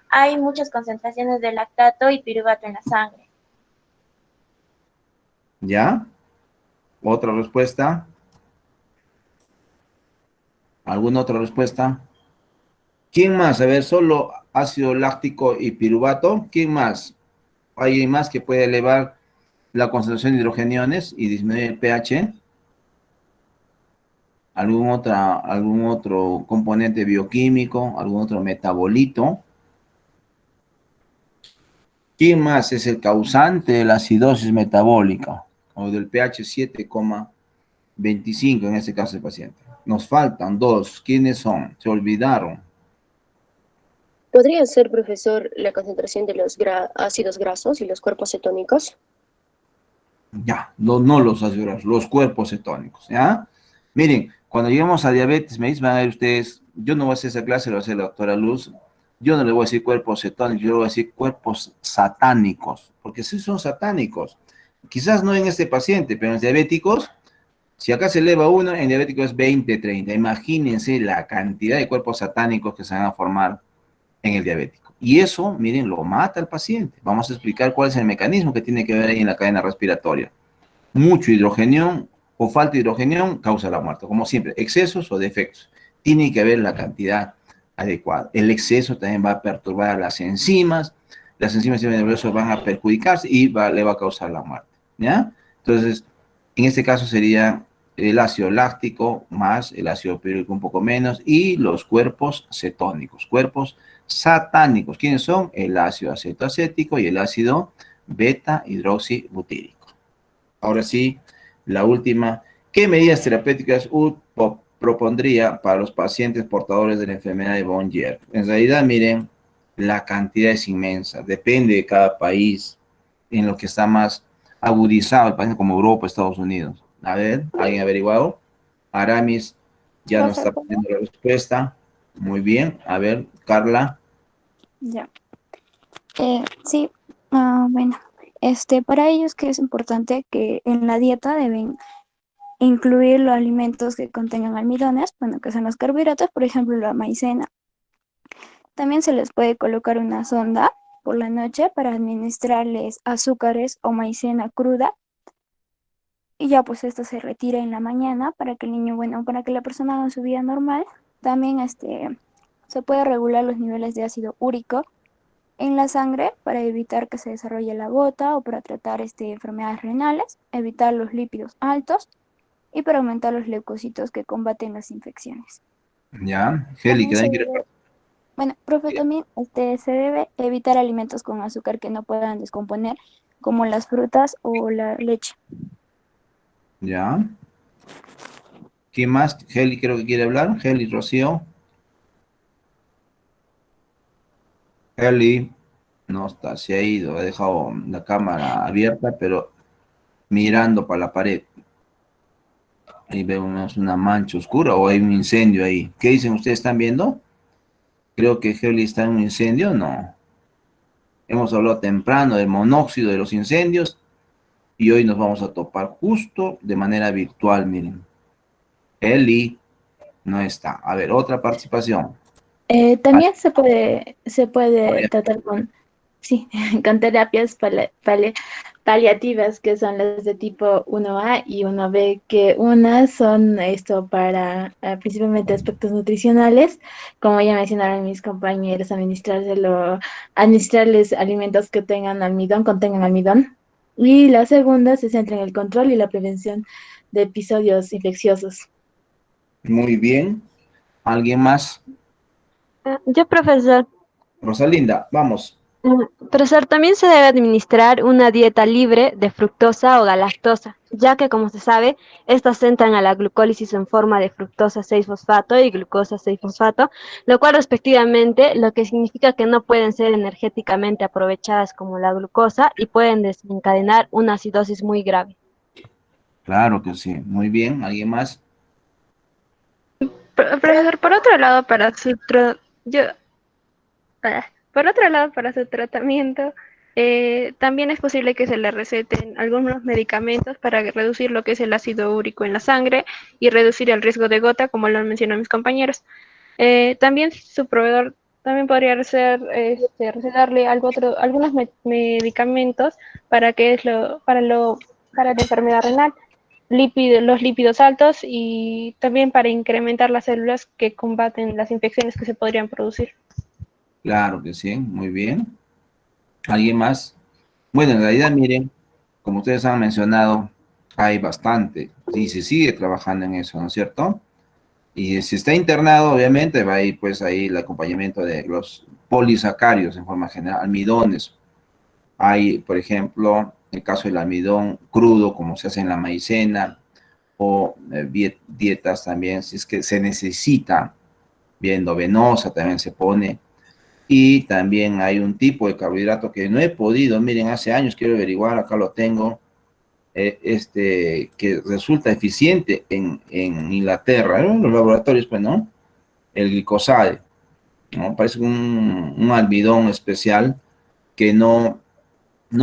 hay muchas concentraciones de lactato y piruvato en la sangre. ¿Ya? ¿Otra respuesta? ¿Alguna otra respuesta? ¿Quién más? A ver, solo ácido láctico y piruvato. ¿Quién más? ¿Hay más que puede elevar la concentración de hidrogeniones y disminuir el pH? ¿Algún otro componente bioquímico? ¿Algún otro metabolito? ¿Quién más es el causante de la acidosis metabólica o del pH 7,25 en este caso del paciente? Nos faltan dos. ¿Quiénes son? Se olvidaron. ¿Podría ser, profesor, la concentración de los ácidos grasos y los cuerpos cetónicos? Ya, no los ácidos grasos, los cuerpos cetónicos, ¿ya? Miren, cuando lleguemos a diabetes, me dicen, van a ver ustedes, yo no voy a hacer esa clase, lo va a hacer la doctora Luz, yo no le voy a decir cuerpos cetónicos, yo le voy a decir cuerpos satánicos, porque sí son satánicos. Quizás no en este paciente, pero en los diabéticos, si acá se eleva uno, en diabético es 20, 30. Imagínense la cantidad de cuerpos satánicos que se van a formar en el diabético. Y eso, miren, lo mata al paciente. Vamos a explicar cuál es el mecanismo que tiene que ver ahí en la cadena respiratoria. Mucho hidrogenión o falta de hidrogenión causa la muerte. Como siempre, excesos o defectos. Tiene que haber la cantidad adecuada. El exceso también va a perturbar las enzimas nerviosas van a perjudicarse y le va a causar la muerte. ¿Ya? Entonces, en este caso sería el ácido láctico más el ácido piruvico un poco menos y los cuerpos cetónicos, cuerpos satánicos. ¿Quiénes son? El ácido acetoacético y el ácido beta-hidroxibutírico. Ahora sí, la última. ¿Qué medidas terapéuticas propondría para los pacientes portadores de la enfermedad de Bonnier? En realidad, miren, la cantidad es inmensa. Depende de cada país en lo que está más agudizado, el país como Europa, Estados Unidos. A ver, ¿alguien ha averiguado? Aramis ya nos está poniendo la respuesta. Muy bien. A ver, Carla. Ya. Sí, bueno, para ellos que es importante que en la dieta deben incluir los alimentos que contengan almidones, bueno, que son los carbohidratos, por ejemplo, la maicena. También se les puede colocar una sonda por la noche para administrarles azúcares o maicena cruda. Y ya pues esto se retira en la mañana para que el niño, bueno, para que la persona haga su vida normal. También se puede regular los niveles de ácido úrico en la sangre para evitar que se desarrolle la gota o para tratar enfermedades renales, evitar los lípidos altos y para aumentar los leucocitos que combaten las infecciones. Ya, Heli, ¿qué quiere? Bueno, profe, también se debe evitar alimentos con azúcar que no puedan descomponer, como las frutas o la leche. Ya. ¿Quién más? Heli creo que quiere hablar. Heli, Rocío. Heli no está, se ha ido, ha dejado la cámara abierta, pero mirando para la pared. Ahí vemos una mancha oscura o hay un incendio ahí. ¿Qué dicen ustedes? ¿Están viendo? Creo que Heli está en un incendio, no. Hemos hablado temprano del monóxido de los incendios Y hoy nos vamos a topar justo de manera virtual, miren. Eli no está. A ver, otra participación. También se A puede ver, tratar con, sí, con terapias paliativas, que son las de tipo 1A y 1B, que unas son esto para principalmente aspectos nutricionales, como ya mencionaron mis compañeros, administrarles alimentos que contengan almidón. Y la segunda se centra en el control y la prevención de episodios infecciosos. muy bien. ¿Alguien más? Yo, profesor. Rosalinda, vamos. Profesor, también se debe administrar una dieta libre de fructosa o galactosa, ya que, como se sabe, estas entran a la glucólisis en forma de fructosa 6-fosfato y glucosa 6-fosfato, lo cual respectivamente, lo que significa que no pueden ser energéticamente aprovechadas como la glucosa y pueden desencadenar una acidosis muy grave. Claro que sí. Muy bien. ¿Alguien más? Profesor, por otro lado, por otro lado, para su tratamiento, también es posible que se le receten algunos medicamentos para reducir lo que es el ácido úrico en la sangre y reducir el riesgo de gota, como lo han mencionado mis compañeros. También su proveedor también podría recetarle algunos medicamentos para para la enfermedad renal, los lípidos altos y también para incrementar las células que combaten las infecciones que se podrían producir. Claro que sí. Muy bien. ¿Alguien más? Bueno, en realidad, miren, como ustedes han mencionado, hay bastante. Y se sigue trabajando en eso, ¿no es cierto? Y si está internado, obviamente, va a ir pues ahí el acompañamiento de los polisacáridos en forma general, almidones. Hay, por ejemplo, el caso del almidón crudo, como se hace en la maicena, o dietas también, si es que se necesita, viendo venosa también se pone. Y también hay un tipo de carbohidrato que no he podido, miren, hace años quiero averiguar, acá lo tengo, que resulta eficiente en Inglaterra, ¿no? En los laboratorios, pues, ¿no? El glicosade, ¿no? Parece un almidón especial que no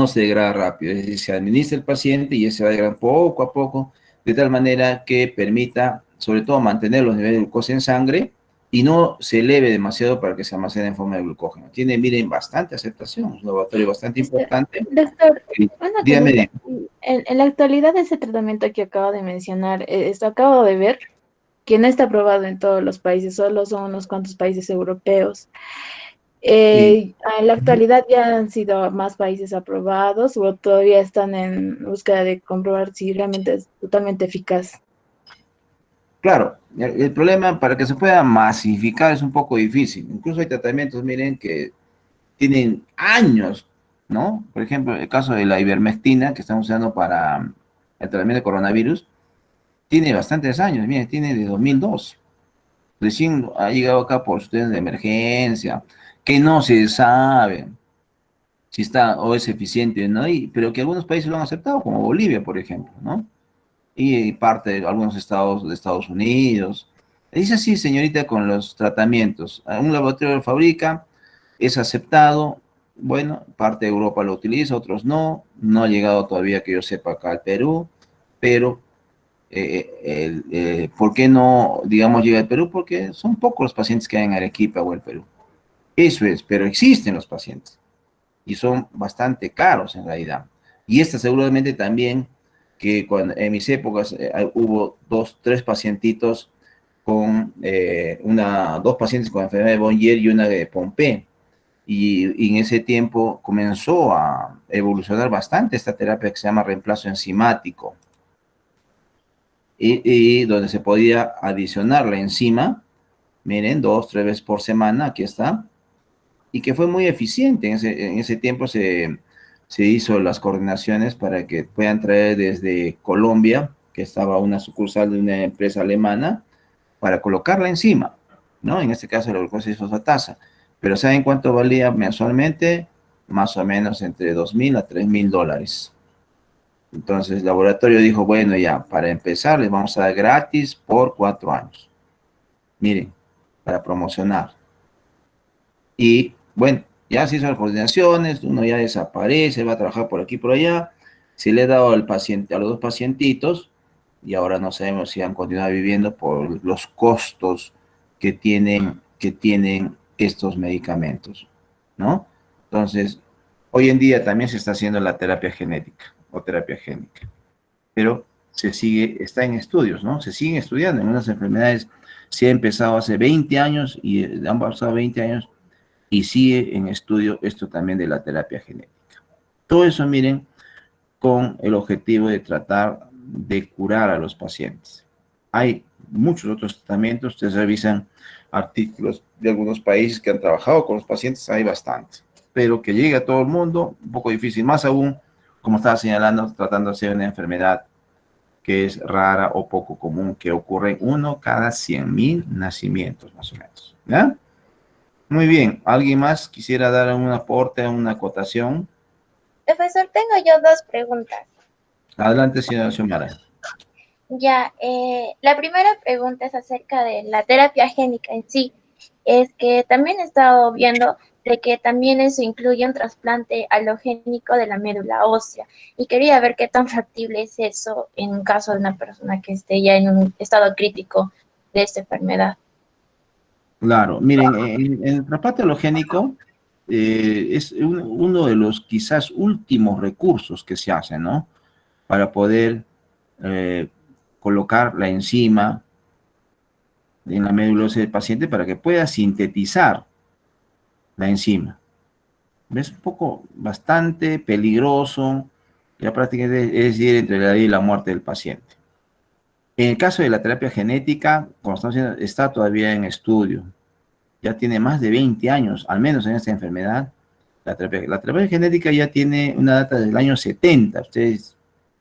se degrada rápido, es decir, se administra el paciente y ese se va degradando poco a poco, de tal manera que permita, sobre todo, mantener los niveles de glucosa en sangre y no se eleve demasiado para que se almacene en forma de glucógeno. Tiene, miren, bastante aceptación, es un laboratorio bastante importante. Doctor, una Dígame, pregunta. En la actualidad, ese tratamiento que acabo de mencionar, esto acabo de ver que no está aprobado en todos los países, solo son unos cuantos países europeos. sí, En la actualidad ya han sido más países aprobados o todavía están en búsqueda de comprobar si realmente es totalmente eficaz. claro, el problema para que se pueda masificar es un poco difícil. Incluso hay tratamientos, miren, que tienen años, ¿no? Por ejemplo, el caso de la ivermectina que estamos usando para el tratamiento de coronavirus, tiene bastantes años, miren, tiene de 2002. Recién ha llegado acá por ustedes de emergencia, que no se sabe si está o es eficiente, ¿no? Pero que algunos países lo han aceptado, como Bolivia, por ejemplo, ¿no? Y parte de algunos estados de Estados Unidos. Dice así, señorita, con los tratamientos. Un laboratorio lo fabrica, es aceptado, bueno, parte de Europa lo utiliza, otros no ha llegado todavía que yo sepa acá al Perú, pero ¿por qué no, digamos, llega al Perú? Porque son pocos los pacientes que hay en Arequipa o el Perú. Eso es, pero existen los pacientes y son bastante caros en realidad. Y esta seguramente también, que cuando, en mis épocas hubo tres pacientitos con, dos pacientes con enfermedad de Bonnier y una de Pompe. Y en ese tiempo comenzó a evolucionar bastante esta terapia que se llama reemplazo enzimático. Y donde se podía adicionar la enzima, miren, 2, 3 veces por semana, aquí está, y que fue muy eficiente. En ese tiempo se hizo las coordinaciones para que puedan traer desde Colombia, que estaba una sucursal de una empresa alemana, para colocarla encima, ¿no? En este caso la glucosa fosfatasa. Pero ¿saben cuánto valía mensualmente? Más o menos entre $2,000 a $3,000. Entonces el laboratorio dijo, bueno, ya, para empezar les vamos a dar gratis por 4 años. Miren, para promocionar. Y bueno, ya se hizo las coordinaciones, uno ya desaparece, va a trabajar por aquí y por allá. Se le ha dado al paciente, a los dos pacientitos, y ahora no sabemos si han continuado viviendo por los costos que tienen estos medicamentos, ¿no? Entonces, hoy en día también se está haciendo la terapia genética o terapia génica, pero está en estudios, ¿no? Se siguen estudiando en unas enfermedades. Se ha empezado hace 20 años y han pasado 20 años y sigue en estudio esto también de la terapia genética. Todo eso, miren, con el objetivo de tratar de curar a los pacientes. Hay muchos otros tratamientos, ustedes revisan artículos de algunos países que han trabajado con los pacientes, hay bastantes, pero que llegue a todo el mundo, un poco difícil, más aún, como estaba señalando, tratándose de una enfermedad que es rara o poco común, que ocurre uno cada 100.000 nacimientos, más o menos. ¿Ya? Muy bien, ¿alguien más quisiera dar un aporte, una acotación? Profesor, tengo yo dos preguntas. Adelante, señora Xiomara. Ya, la primera pregunta es acerca de la terapia génica en sí. Es que también he estado viendo de que también eso incluye un trasplante alogénico de la médula ósea. Y quería ver qué tan factible es eso en caso de una persona que esté ya en un estado crítico de esta enfermedad. Claro, miren, en el trasplante halogénico es uno de los quizás últimos recursos que se hacen, ¿no? Para poder eh, colocar la enzima en la médula ósea del paciente para que pueda sintetizar la enzima. Es un poco bastante peligroso, ya prácticamente es decir, entre la vida y la muerte del paciente. En el caso de la terapia genética, como estamos diciendo, está todavía en estudio. Ya tiene más de 20 años, al menos en esta enfermedad. La terapia genética ya tiene una data del año 70. Ustedes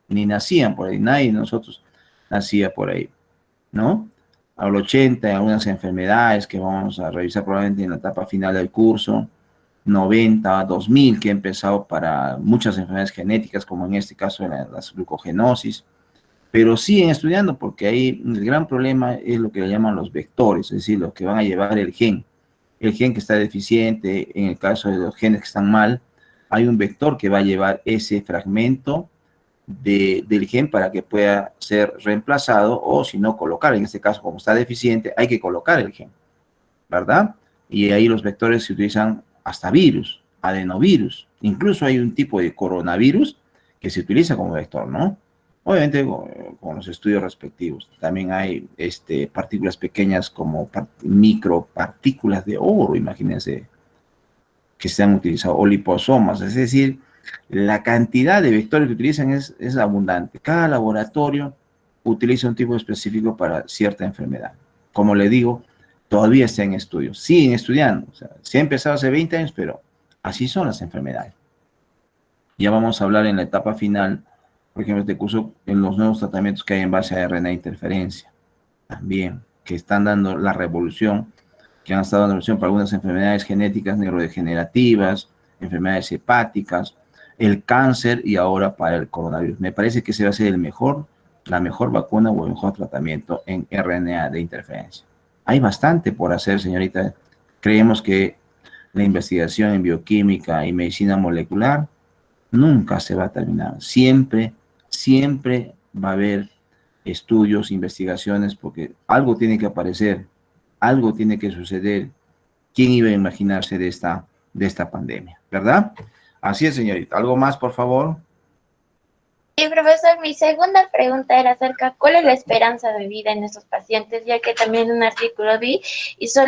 ni nacían por ahí, nadie de nosotros nacía por ahí, ¿no? Al 80, en algunas enfermedades que vamos a revisar probablemente en la etapa final del curso, 90, 2000, que ha empezado para muchas enfermedades genéticas, como en este caso las glucogenosis, pero siguen estudiando porque ahí el gran problema es lo que le llaman los vectores, es decir, los que van a llevar el gen que está deficiente. En el caso de los genes que están mal, hay un vector que va a llevar ese fragmento del gen para que pueda ser reemplazado o si no colocar, en este caso como está deficiente, hay que colocar el gen, ¿verdad? Y ahí los vectores se utilizan hasta virus, adenovirus, incluso hay un tipo de coronavirus que se utiliza como vector, ¿no? Obviamente con los estudios respectivos. También hay partículas pequeñas como micropartículas de oro, imagínense, que se han utilizado, o liposomas, es decir, la cantidad de vectores que utilizan es abundante. Cada laboratorio utiliza un tipo específico para cierta enfermedad. Como le digo, todavía está en estudio, siguen estudiando. O sea, se ha empezado hace 20 años, pero así son las enfermedades. Ya vamos a hablar en la etapa final, por ejemplo, este curso, en los nuevos tratamientos que hay en base a RNA interferencia, también, que están dando la revolución, que han estado dando la revolución para algunas enfermedades genéticas neurodegenerativas, enfermedades hepáticas, el cáncer y ahora para el coronavirus. Me parece que ese va a ser la mejor vacuna o el mejor tratamiento en RNA de interferencia. Hay bastante por hacer, señorita. Creemos que la investigación en bioquímica y medicina molecular nunca se va a terminar. Siempre va a haber estudios, investigaciones, porque algo tiene que aparecer, algo tiene que suceder. ¿Quién iba a imaginarse de esta pandemia? ¿Verdad? Así es, señorita. ¿Algo más, por favor? Sí, profesor, mi segunda pregunta era acerca cuál es la esperanza de vida en estos pacientes, ya que también en un artículo vi y solo